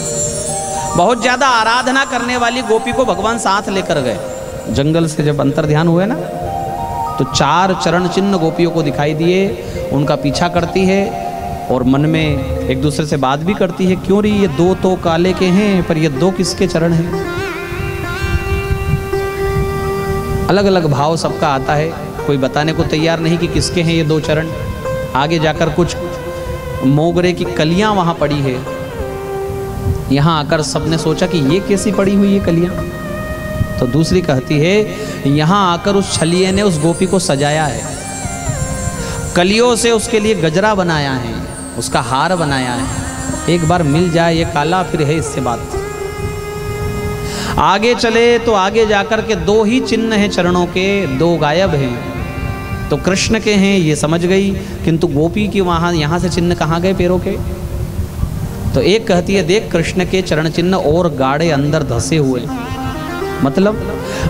बहुत ज्यादा आराधना करने वाली गोपी को भगवान साथ लेकर गए। जंगल से जब अंतर ध्यान हुए ना, तो 4 चरण चिन्ह गोपियों को दिखाई दिए। उनका पीछा करती है और मन में एक दूसरे से बात भी करती है, क्यों रही, ये 2 तो काले के हैं, पर ये 2 किसके चरण हैं। अलग अलग भाव सबका आता है, कोई बताने को तैयार नहीं कि किसके हैं ये 2 चरण। आगे जाकर कुछ मोगरे की कलियां वहां पड़ी है, यहां आकर सबने सोचा कि ये कैसी पड़ी हुई ये कलियां। तो दूसरी कहती है, यहां आकर उस छलिए ने उस गोपी को सजाया है, कलियों से उसके लिए गजरा बनाया है, उसका हार बनाया है। एक बार मिल जाए ये काला, फिर है इससे बात। आगे चले तो आगे जाकर के 2 ही चिन्ह हैं चरणों के, 2 गायब हैं। तो कृष्ण के हैं ये समझ गई, किंतु गोपी की वहाँ यहाँ से चिन्ह कहाँ गए पैरों के? तो एक कहती है देख कृष्ण के चरण चिन्ह और गाढ़े अंदर धसे हुए। मतलब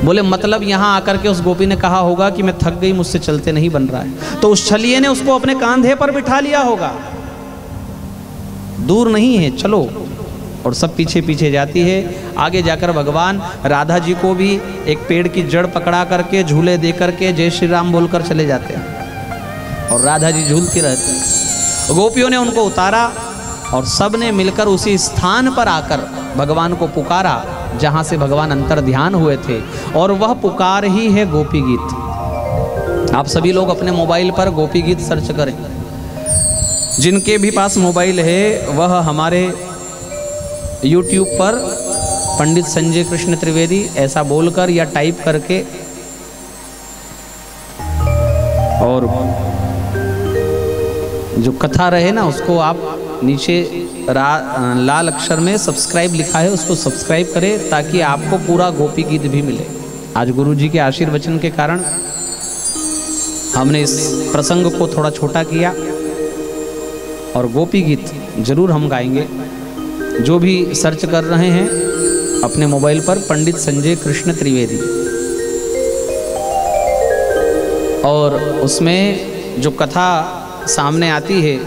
बोले मतलब यहाँ आकर के उस गोपी ने कहा होगा कि मैं थक गई, मुझसे चलते नहीं बन रहा है, तो उस छलिए ने उसको अपने कांधे पर बिठा लिया होगा। दूर नहीं है, चलो। और सब पीछे पीछे जाती है। आगे जाकर भगवान राधा जी को भी एक पेड़ की जड़ पकड़ा करके झूले दे करके जय श्री राम बोलकर चले जाते हैं और राधा जी झूलती रहती हैं। गोपियों ने उनको उतारा और सब ने मिलकर उसी स्थान पर आकर भगवान को पुकारा जहाँ से भगवान अंतर ध्यान हुए थे, और वह पुकार ही है गोपी गीत। आप सभी लोग अपने मोबाइल पर गोपी गीत सर्च करें। जिनके भी पास मोबाइल है वह हमारे YouTube पर पंडित संजय कृष्ण त्रिवेदी ऐसा बोलकर या टाइप करके और जो कथा रहे ना उसको आप नीचे लाल अक्षर में सब्सक्राइब लिखा है उसको सब्सक्राइब करें ताकि आपको पूरा गोपी गीत भी मिले। आज गुरु जी के आशीर्वचन के कारण हमने इस प्रसंग को थोड़ा छोटा किया और गोपी गीत जरूर हम गाएंगे। जो भी सर्च कर रहे हैं अपने मोबाइल पर पंडित संजय कृष्ण त्रिवेदी, और उसमें जो कथा सामने आती है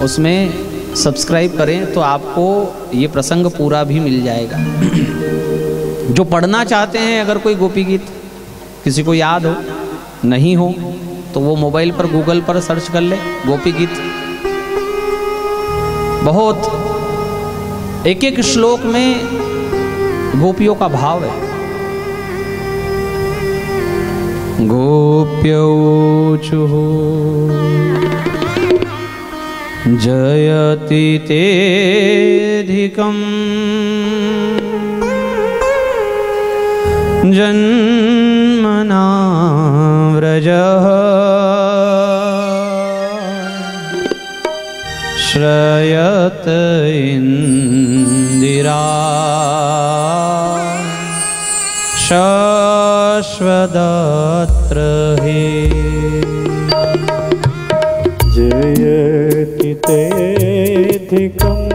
उसमें सब्सक्राइब करें तो आपको ये प्रसंग पूरा भी मिल जाएगा। जो पढ़ना चाहते हैं अगर कोई गोपी गीत किसी को याद हो नहीं हो तो वो मोबाइल पर गूगल पर सर्च कर ले गोपी गीत। बहुत एक एक श्लोक में गोपियों का भाव है। गोप्यौचुः जयति तेऽधिकम् जन्मना व्रजः श्रयत इंदिरा शाश्वतत्र हि जयति तेऽधिकम्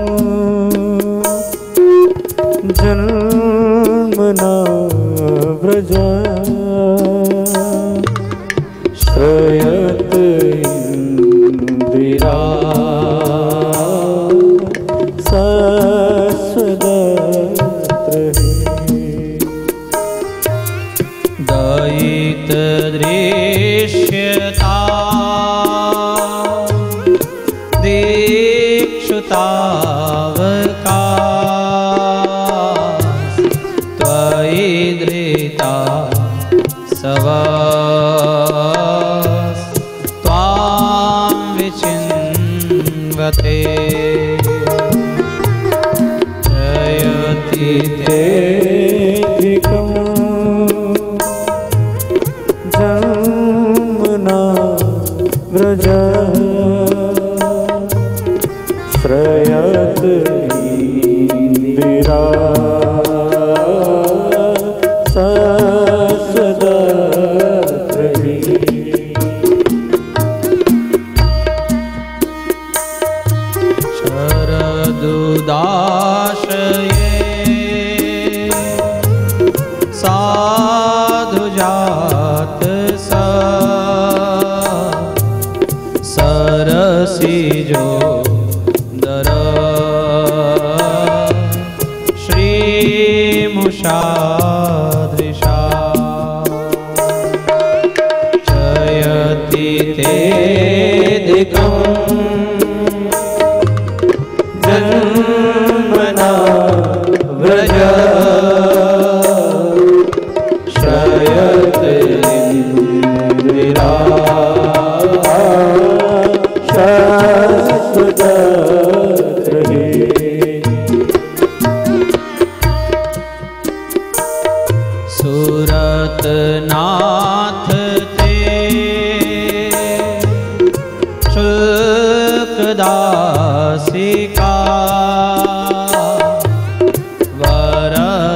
जन्मना व्रजः श्रयत इंदिरा दयितदृश्यता दीक्षुतावका त्वयि धृता त्वां विचिन्वते जयति तेऽधिकम् जन्मना व्रजः श्रयत इंदिरा शाश्वतत्र हि शरदुदाशये साधुजात सरसिजो दर श्रीमुषादृशा जयति तेऽधिकम् जन्मना व्रजः श्रयत इंदिरा शाश्वतत्र हि सुरतनाथ ते शुल्कदासिका वरद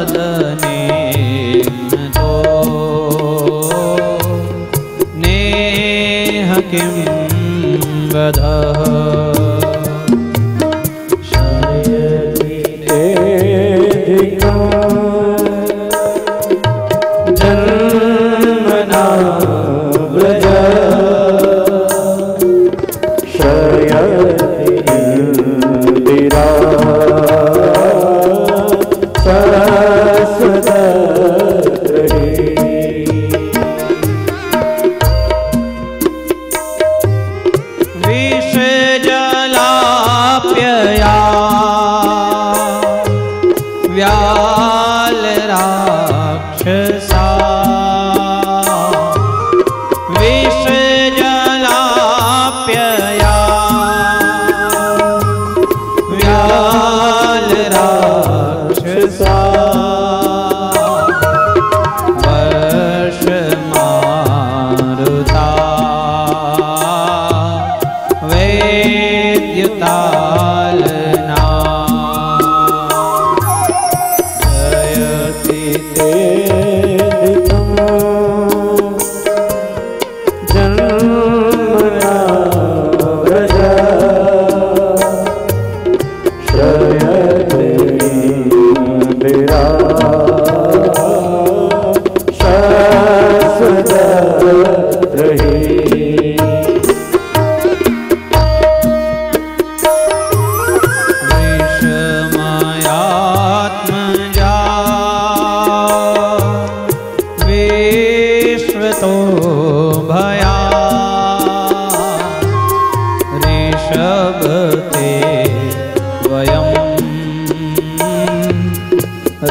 श्वेतो भया ऋषभ ते वयं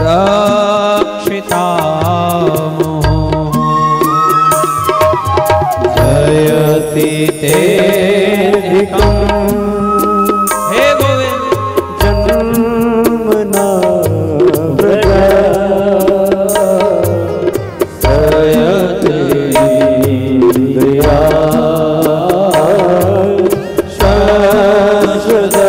रक्षितामो जयति तेऽधिकम् हे गोविंद जन्मना व्रजा सयतीन्द्रिया शाश्वतत्रयी।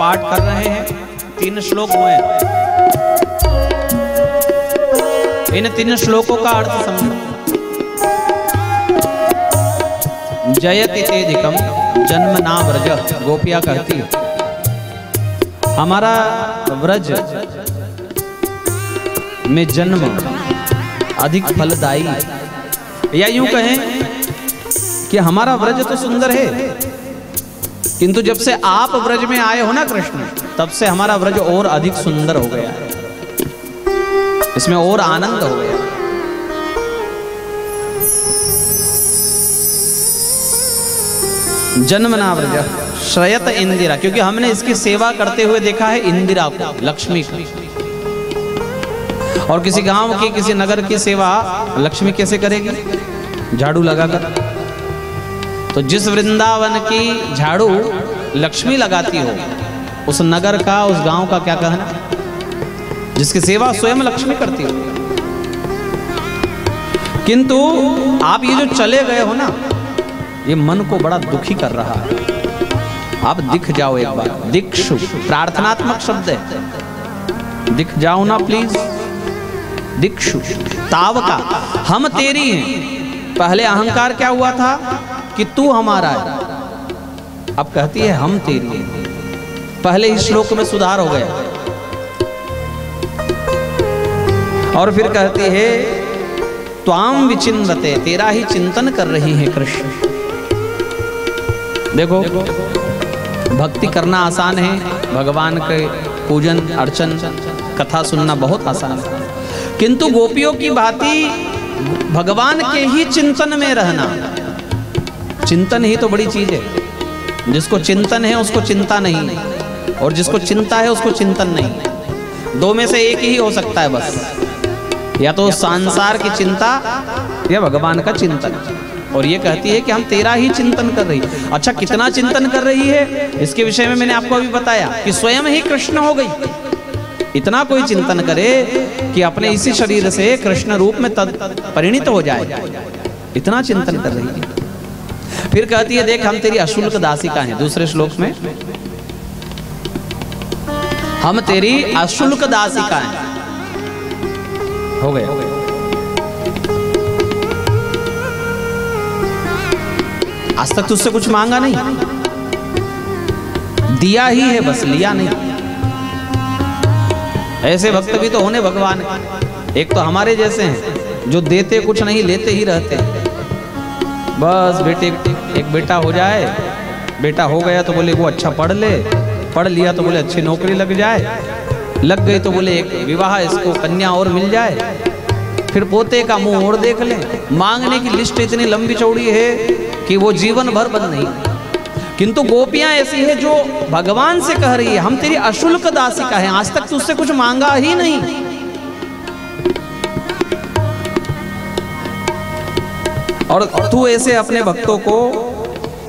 पाठ कर रहे हैं, 3 श्लोक हुए। इन 3 श्लोकों का अर्थ समझो। जयति तेधिकम जन्म ना व्रज, गोपिया कहती है हमारा व्रज में जन्म अधिक फलदायी, या यूं कहें कि हमारा व्रज तो सुंदर है, किंतु जब से आप व्रज में आए हो ना कृष्ण, तब से हमारा व्रज और अधिक सुंदर हो गया है, इसमें और आनंद हो गया। जन्म ना व्रज श्रयत इंदिरा, क्योंकि हमने इसकी सेवा करते हुए देखा है इंदिरा को, लक्ष्मी को। और किसी गांव की, किसी नगर की सेवा लक्ष्मी कैसे करेगी? झाड़ू लगाकर। तो जिस वृंदावन की झाड़ू लक्ष्मी लगाती हो, उस नगर का, उस गांव का क्या कहना, जिसकी सेवा स्वयं लक्ष्मी करती हो। किंतु आप ये जो चले गए हो ना, ये मन को बड़ा दुखी कर रहा है। आप दिख जाओ एक बार, दिक्षु प्रार्थनात्मक शब्द है, दिख जाओ ना प्लीज। दिक्षु तावका, हम तेरी हैं। पहले अहंकार क्या हुआ था कि तू हमारा है, अब कहती है हम तेरी हैं। पहले ही श्लोक में सुधार हो गया। और फिर कहती है त्वाम विचिन्वते, तेरा ही चिंतन कर रही है कृष्ण। देखो, भक्ति करना आसान है, भगवान के पूजन अर्चन कथा सुनना बहुत आसान है, किंतु गोपियों की भांति भगवान के ही चिंतन में रहना, चिंतन ही तो बड़ी चीज है। जिसको चिंतन है उसको चिंता नहीं, और जिसको चिंता है उसको चिंतन नहीं। दो में से एक ही हो सकता है बस, या तो संसार की चिंता या भगवान का चिंतन। और ये कहती है कि हम तेरा ही चिंतन कर रही है। अच्छा, कितना चिंतन कर रही है इसके विषय में मैंने आपको अभी बताया कि स्वयं ही कृष्ण हो गई। इतना कोई चिंतन करे कि अपने इसी शरीर से कृष्ण रूप में परिणित हो जाए, इतना चिंतन कर रही है। फिर कहती है देख हम तेरी अशुल्क दासिका हैं, दूसरे श्लोक में हम तेरी अशुल्क दासिका हैं। हो गया। आज तक तुझसे कुछ मांगा नहीं, दिया ही है बस, लिया नहीं। ऐसे भक्त भी तो होने भगवान के। एक तो हमारे जैसे हैं जो देते कुछ नहीं, लेते ही रहते हैं। बस बेटे, एक बेटा हो जाए, बेटा हो गया तो बोले वो अच्छा पढ़ ले, पढ़ लिया तो बोले अच्छी नौकरी लग जाए, लग गई तो बोले एक विवाह इसको कन्या और मिल जाए, फिर पोते का मुंह और देख ले। मांगने की लिस्ट इतनी लंबी चौड़ी है कि वो जीवन भर बंद नहीं। किंतु गोपियां ऐसी है जो भगवान से कह रही है हम तेरी अशुल्क दासिका हैं, आज तक तुझसे कुछ मांगा ही नहीं। और तू ऐसे अपने भक्तों को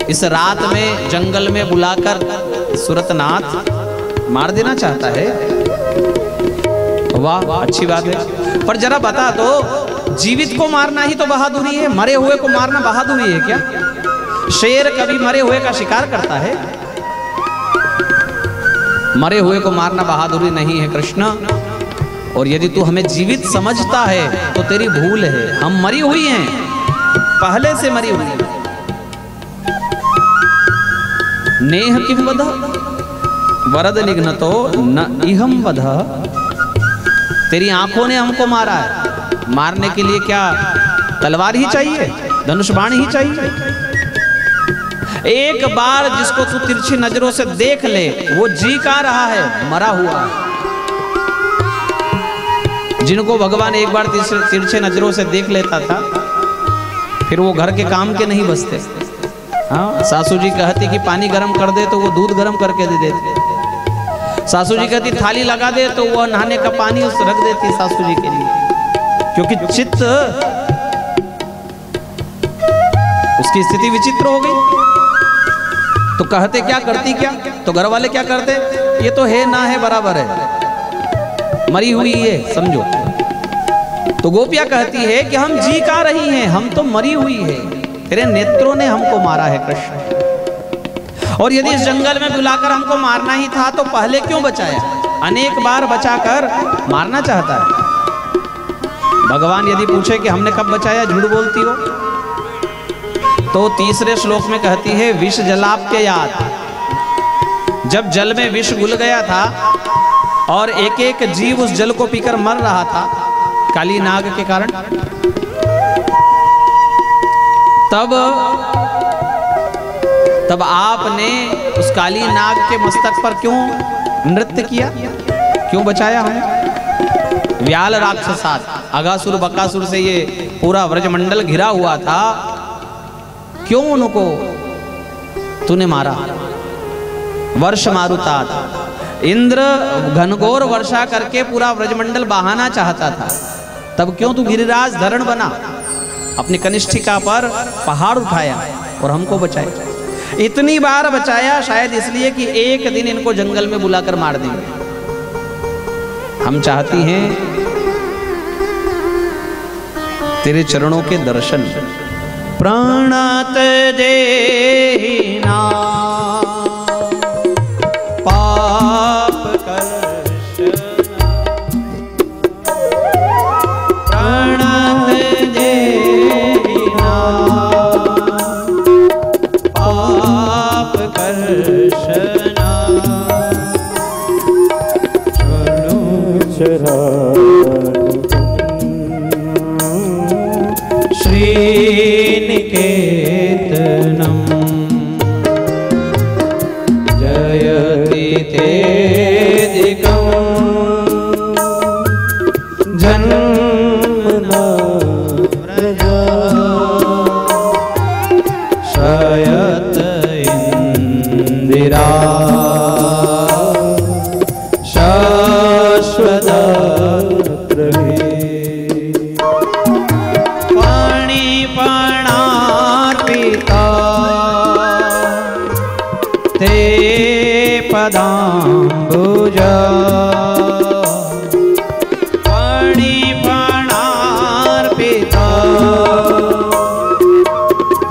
इस रात में जंगल में बुलाकर सुरतनाथ मार देना चाहता है। वाह, अच्छी बात है, पर जरा बता दो, जीवित को मारना ही तो बहादुरी है, मरे हुए को मारना बहादुरी है क्या? शेर कभी मरे हुए का शिकार करता है? मरे हुए को मारना बहादुरी नहीं है कृष्ण। और यदि तू हमें जीवित समझता है तो तेरी भूल है। हम मरी हुई हैं, पहले से मरी हुई हैं। नेह किम वध वरद निघ्नतो न इहम वध। तेरी आंखों ने हमको मारा है। मारने के लिए क्या तलवार ही चाहिए, धनुष बाण ही चाहिए? एक बार जिसको तू तिरछी नजरों से देख ले, वो जी का रहा है, मरा हुआ है। जिनको भगवान एक बार तिरछे नजरों से देख लेता था, फिर वो घर के काम के नहीं बचते। हाँ, सासू जी कहती कि पानी गर्म कर दे तो वो दूध गर्म करके दे देते। सासू जी कहती थाली लगा दे तो वो नहाने का पानी उस रख देती सासू जी के लिए, क्योंकि चित्त उसकी स्थिति विचित्र हो गई। तो कहते क्या, करती क्या? तो घर वाले क्या करते? ये तो है ना है बराबर है, मरी हुई है समझो। तो गोपियां कहती है कि हम जी का रही हैं, हम तो मरी हुई है, तेरे नेत्रों ने हमको मारा है कृष्ण। और यदि इस जंगल में बुलाकर हमको मारना ही था तो पहले क्यों बचाया? अनेक बार बचाकर मारना चाहता है। भगवान यदि पूछे कि हमने कब बचाया, झूठ बोलती हो? तो तीसरे श्लोक में कहती है विष जलाप्ययात्। जब जल में विष घुल गया था और एक एक जीव उस जल को पीकर मर रहा था काली नाग के कारण, तब आपने उस काली नाग के मस्तक पर क्यों नृत्य किया, क्यों बचाया हमें? व्याल राक्षसात, अगासुर बकासुर से ये पूरा व्रजमंडल घिरा हुआ था, क्यों उनको तूने मारा? वर्ष मारुतात, इंद्र घनघोर वर्षा करके पूरा व्रजमंडल बहाना चाहता था, तब क्यों तू गिरिराज धरण बना? अपनी कनिष्ठिका पर पहाड़ उठाया और हमको बचाया। इतनी बार बचाया शायद इसलिए कि एक दिन इनको जंगल में बुलाकर मार देंगे। हम चाहती हैं तेरे चरणों के दर्शन। प्राणात देहिना पाप कर्षण, प्राणात देहिना पाप कर्षण, श्रीनिकेतनम जयति तेदिकं जन्मना व्रजा शयत इंदिरा शाश्वतत्रये पाणिपणार्पिता ते पदाम्बुज, पाणिपणार्पिता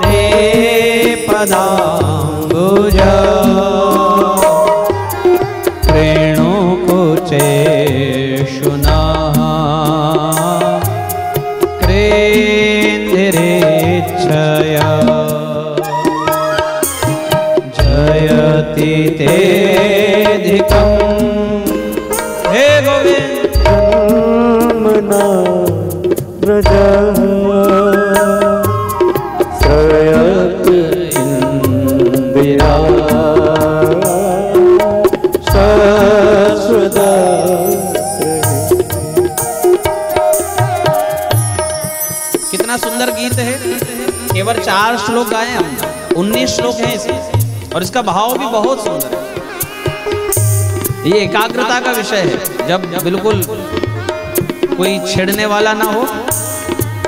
ते पदाम्बुज, क्रेणुकुचेषुनः क्रेन्दिरेच्छया जयति तेधिकं। हे गोविंद जन्मना व्रजा शयत इंदिरा शाश्वत। कितना सुंदर गीत है। केवल 4 श्लोक गाए हम, 19 श्लोक हैं इसमें, और इसका भाव भी बहुत सुंदर है। ये एकाग्रता का विषय है। जब बिल्कुल कोई छेड़ने वाला ना हो,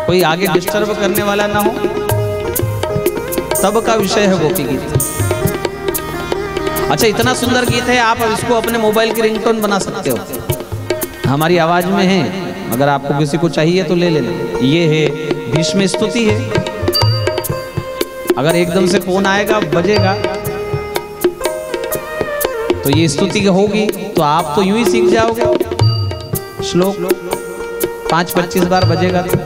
कोई आगे डिस्टर्ब करने वाला ना हो, तब का विषय है गोपी गीत। अच्छा, इतना सुंदर गीत है, आप इसको अपने मोबाइल की रिंगटोन बना सकते हो। हमारी आवाज में है, अगर आपको किसी को चाहिए तो ले लेना। ये है भीष्म स्तुति है। अगर एकदम से फोन आएगा बजेगा तो ये स्तुति होगी, तो आप तो यूं ही सीख जाओगे श्लोक। 5-25 बार बजेगा तो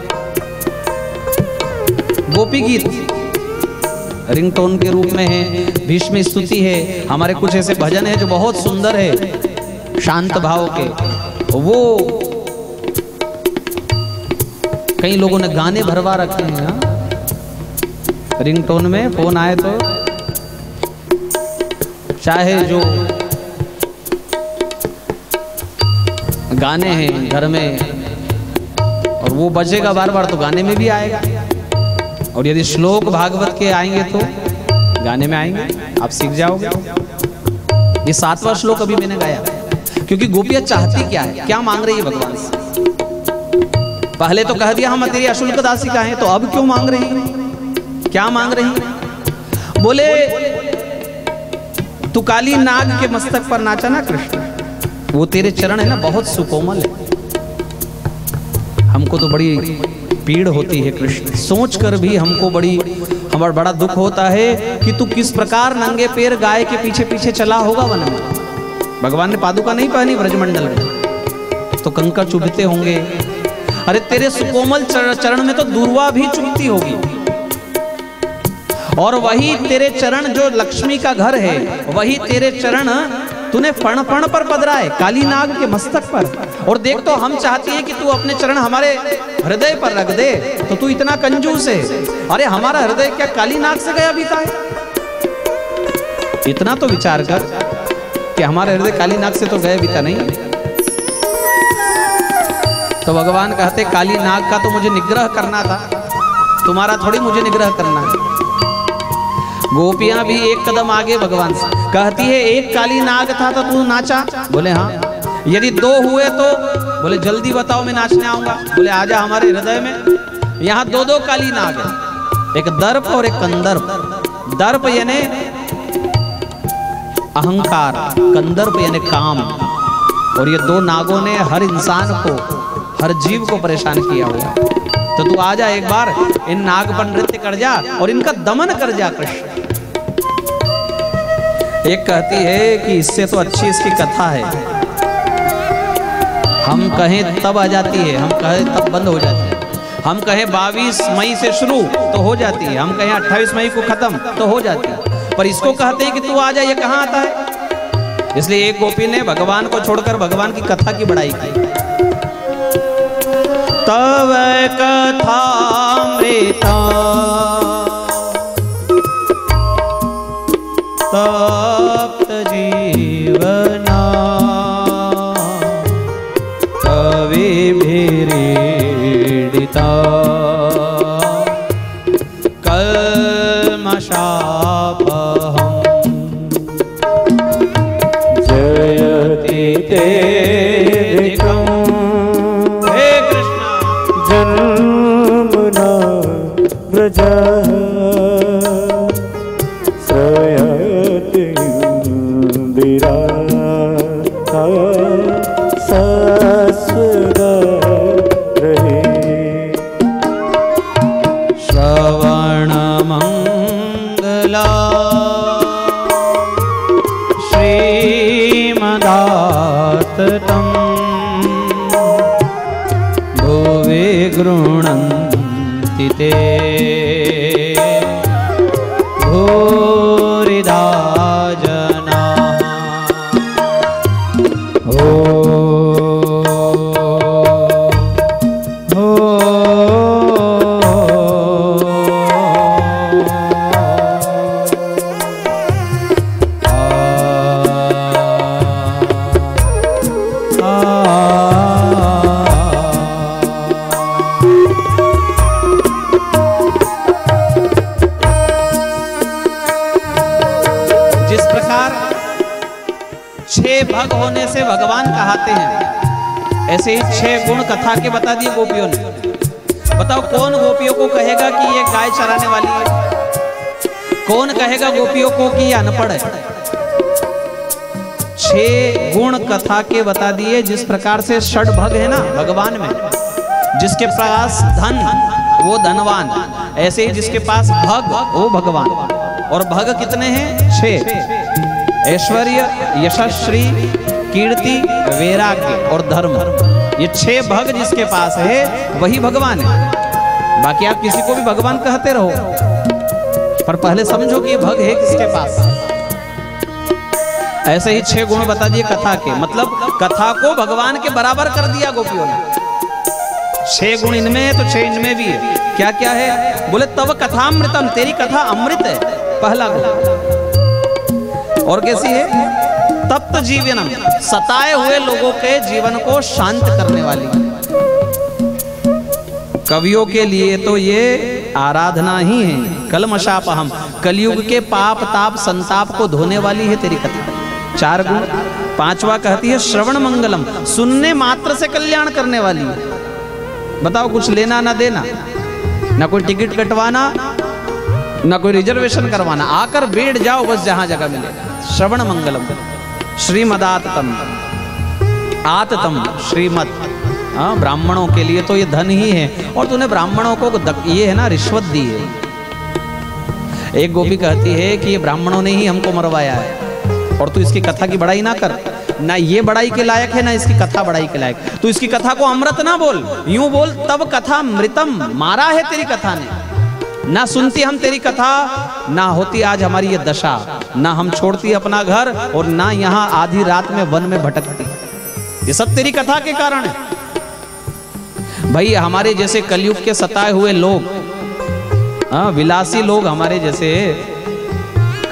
गोपी गीत रिंगटोन के रूप में है, भीष्म स्तुति है, हमारे कुछ ऐसे भजन है जो बहुत सुंदर है शांत भाव के, वो कई लोगों ने गाने भरवा रखे हैं। हाँ? रिंगटोन में फोन आए तो चाहे जो गाने हैं घर में और वो बजेगा बार बार तो गाने में भी आएगा, और यदि श्लोक भागवत के आएंगे तो गाने में आएंगे, आप सीख जाओगे। ये 7वां श्लोक अभी मैंने गाया, क्योंकि गोपियां चाहती क्या है, क्या मांग रही है भगवान से। पहले तो कह दिया हम तेरी अशुल्क दासिका हैं, तो अब क्यों मांग रही है, क्या मांग रही है? बोले तू काली नाग के मस्तक पर नाचा ना कृष्ण, वो तेरे चरण है ना बहुत सुकोमल है, हमको तो बड़ी पीड़ होती है कृष्ण, सोच कर भी हमको हमारा बड़ा दुख होता है कि तू किस प्रकार नंगे पैर गाय के पीछे पीछे चला होगा वन में। भगवान ने पादुका नहीं पहनी ब्रजमंडल में, तो कंकड़ चुभते होंगे। अरे तेरे सुकोमल चरण में तो दूर्वा भी चुभती होगी, और वही तेरे चरण जो लक्ष्मी का घर है, वही तेरे चरण तूने फण फण पर पधराए काली नाग के मस्तक पर। और देख तो हम चाहती है कि तू अपने चरण हमारे हृदय पर रख दे, तो तू इतना कंजूस है। अरे हमारा हृदय क्या काली नाग से गया बीता है? इतना तो विचार कर कि हमारा हृदय काली नाग से तो गया बीता नहीं। तो भगवान कहते काली नाग का तो मुझे निग्रह करना था, तुम्हारा थोड़ी मुझे निग्रह करना है। गोपियां भी एक कदम आगे भगवान से कहती है, एक काली नाग था तो तू नाचा? बोले हाँ। यदि 2 हुए तो? बोले जल्दी बताओ मैं नाचने आऊंगा। बोले आजा हमारे हृदय में। यहाँ 2 काली नाग है, एक दर्प और एक कंदर्प। दर्प यानी अहंकार, कंदर्प यानी काम। और ये 2 नागों ने हर इंसान को, हर जीव को परेशान किया हुआ। तो तू आजा एक बार, इन नाग पर नृत्य कर जा और इनका दमन कर जा कृष्ण। एक कहती है कि इससे तो अच्छी इसकी कथा है, हम कहें तब आ जाती है, हम कहें तब बंद हो जाती है, हम कहें 22 मई से शुरू तो हो जाती है, हम कहें 28 मई को खत्म तो हो जाती है, पर इसको कहते हैं कि तू आ जा, ये कहाँ आता है? इसलिए एक गोपी ने भगवान को छोड़कर भगवान की कथा की बड़ाई की। तव कथामृता तप्त जीवना कविभिरीडिता कल्मषापहम् जयति तेरिकम् हे कृष्ण जन्मना व्रजः श्रयति इंदिरा सस्वदा रहे। श्रवण मंगला श्रीमदाततम् भुवि गृह्णन्ति ते भूरिदा जनाः। जिस प्रकार 6 भग होने से भगवान कहाते हैं, ऐसे ही 6 गुण कथा के बता दिए गोपियों ने। बताओ कौन गोपियों को कहेगा कि ये गाय चराने वाली है? कौन कहेगा गोपियों को कि ये अनपढ़ है? 6 गुण कथा के बता दिए। जिस प्रकार से षड भग है ना भगवान में, जिसके पास धन वो धनवान, ऐसे ही जिसके पास भग वो भगवान। और भग कितने हैं? 6। ऐश्वर्य, यशस्वी, कीर्ति, वैराग्य और धर्म। ये 6 भग जिसके पास है वही भगवान है। बाकी आप किसी को भी भगवान कहते रहो, पर पहले समझो कि ये भग है किसके पास। ऐसे ही 6 गुण बता दिए कथा के, मतलब कथा को भगवान के बराबर कर दिया गोपियों ने। 6 गुण इनमें है तो 6 इनमें भी है। क्या क्या है? बोले तब कथामृतम, तेरी कथा अमृत है, पहला गुण। और कैसी है? तप्त जीवनम, सताए हुए लोगों के जीवन को शांत करने वाली। कवियों के लिए तो ये आराधना ही है। कलमशापहम, कलयुग के पाप ताप संताप को धोने वाली है तेरी कथा। 4 गुण। 5वां कहती है श्रवण मंगलम, सुनने मात्र से कल्याण करने वाली है। बताओ, कुछ लेना ना देना, ना कोई टिकट कटवाना, ना कोई रिजर्वेशन करवाना, आकर बैठ जाओ बस जहां जगह मिलेगा। श्रवण मंगलम। श्रीमदाततम, आततम श्रीमद, ब्राह्मणों के लिए तो ये धन ही है। और तूने ब्राह्मणों को ये है ना रिश्वत दी है। एक गोपी कहती है कि ये ब्राह्मणों ने ही हमको मरवाया है, और तू इसकी कथा की बड़ाई ना कर। ना ये बड़ाई के लायक है, ना इसकी कथा बड़ाई के लायक। तू इसकी कथा को अमृत ना बोल, यूं बोल तब कथा मृतम, मारा है तेरी कथा ने। ना सुनती हम तेरी कथा, ना होती आज हमारी ये दशा, ना हम छोड़ती अपना घर, और ना यहाँ आधी रात में वन में भटकती। ये सब तेरी कथा के कारण है। भाई हमारे जैसे कलयुग के सताए हुए लोग, विलासी लोग, हमारे जैसे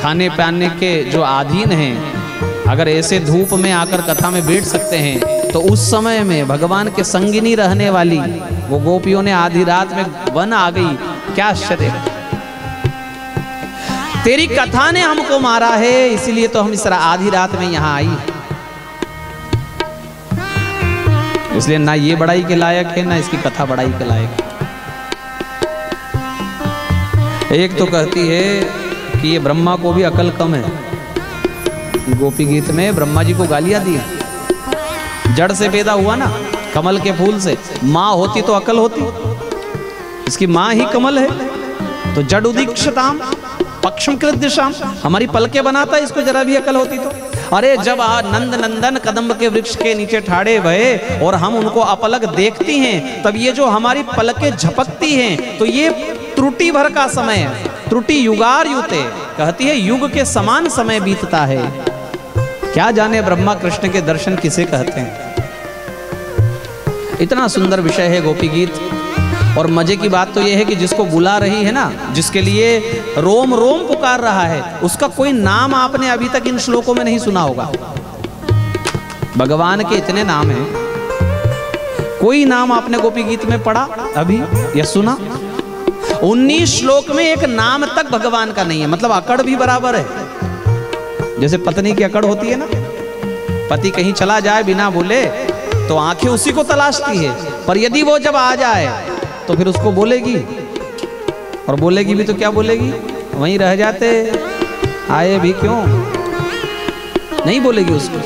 खाने पाने के जो अधीन हैं, अगर ऐसे धूप में आकर कथा में बैठ सकते हैं, तो उस समय में भगवान के संगिनी रहने वाली वो गोपियों ने आधी रात में वन आ गई। क्या आश्चर्य! तेरी कथा ने हमको मारा है, इसीलिए तो हम इस आधी रात में यहां आई। इसलिए ना ये बड़ाई के लायक है, ना इसकी कथा बड़ाई के लायक है। एक तो कहती है कि ये ब्रह्मा को भी अकल कम है। गोपी गीत में ब्रह्मा जी को गालियां दी। जड़ से पैदा हुआ ना, कमल के फूल से। माँ होती तो अकल होती, इसकी माँ ही कमल है। तो जड़ उदीक्षताम पक्षम कृत दिशाम, हमारी पलके बनाता, इसको जरा भी अकल होती तो। अरे जब नंद नंदन कदम्ब के वृक्ष के नीचे ठाड़े भये और हम उनको अपलक देखती हैं, तब ये जो हमारी पलकें झपकती हैं, तो ये त्रुटि भर का समय है। त्रुटि युगार युते, कहती है युग के समान समय बीतता है। क्या जाने ब्रह्मा कृष्ण के दर्शन किसे कहते हैं। इतना सुंदर विषय है गोपी गीत। और मजे की बात तो यह है कि जिसको बुला रही है ना, जिसके लिए रोम रोम पुकार रहा है, उसका कोई नाम आपने अभी तक इन श्लोकों में नहीं सुना होगा। भगवान के इतने नाम हैं, कोई नाम आपने गोपी गीत में पढ़ा अभी या सुना? 19 श्लोक में एक नाम तक भगवान का नहीं है। मतलब अकड़ भी बराबर है। जैसे पत्नी की अकड़ होती है ना, पति कहीं चला जाए बिना बोले तो आंखें उसी को तलाशती है, पर यदि वो जब आ जाए तो फिर उसको बोलेगी। और बोलेगी भी तो क्या बोलेगी? वहीं रह जाते, आए भी क्यों, नहीं बोलेगी उसको।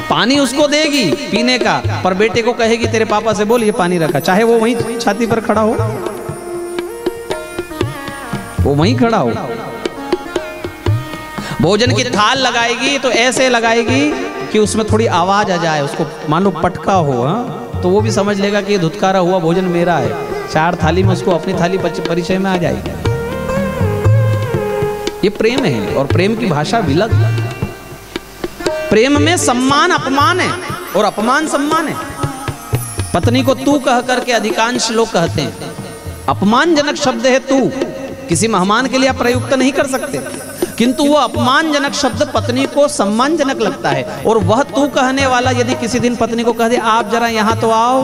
पानी उसको देगी पीने का, पर बेटे को कहेगी तेरे पापा से बोल ये पानी रखा, चाहे वो वहीं छाती पर खड़ा हो, वो वहीं खड़ा हो। भोजन की थाल लगाएगी तो ऐसे लगाएगी कि उसमें थोड़ी आवाज आ जाए, उसको मान लो पटका हो, तो वो भी समझ लेगा कि ये धुतकारा हुआ भोजन मेरा है। 4 थाली में उसको अपनी थाली परिचय में आ जाएगी। ये प्रेम है, और प्रेम की भाषा विलग। प्रेम में सम्मान अपमान है, और अपमान सम्मान है। पत्नी को तू कह करके अधिकांश लोग कहते हैं। अपमानजनक शब्द है तू, किसी मेहमान के लिए आप प्रयुक्त नहीं कर सकते, किंतु वो अपमानजनक शब्द पत्नी को सम्मानजनक लगता है। और वह तू कहने वाला यदि किसी दिन पत्नी को कह दे आप जरा यहां तो आओ,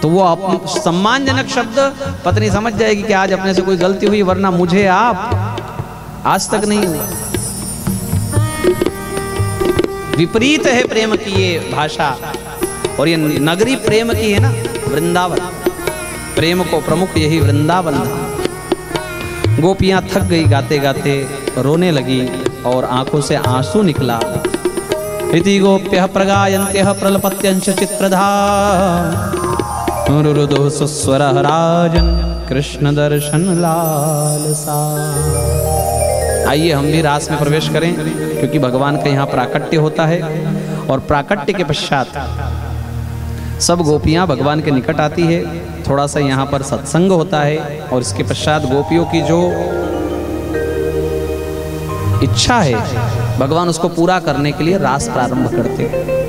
तो वो सम्मानजनक शब्द पत्नी समझ जाएगी कि आज अपने से कोई गलती हुई, वरना मुझे आप आज तक नहीं हुआ। विपरीत है प्रेम की ये भाषा। और ये नगरी प्रेम की है ना, वृंदावन। प्रेम को प्रमुख यही वृंदावन था। गोपियां थक गई, गाते गाते रोने लगी और आंखों से आंसू निकला। इति गोप्यः प्रगायन्त्यः प्रलपत्यंश चित्रधा। रुरुदो सुस्वर राजन कृष्ण दर्शन लालसा। आइए हम भी रास में प्रवेश करें, क्योंकि भगवान का यहाँ प्राकट्य होता है और प्राकट्य के पश्चात सब गोपियाँ भगवान के निकट आती है। थोड़ा सा यहाँ पर सत्संग होता है और इसके पश्चात गोपियों की जो इच्छा है भगवान उसको पूरा करने के लिए रास प्रारंभ करते हैं।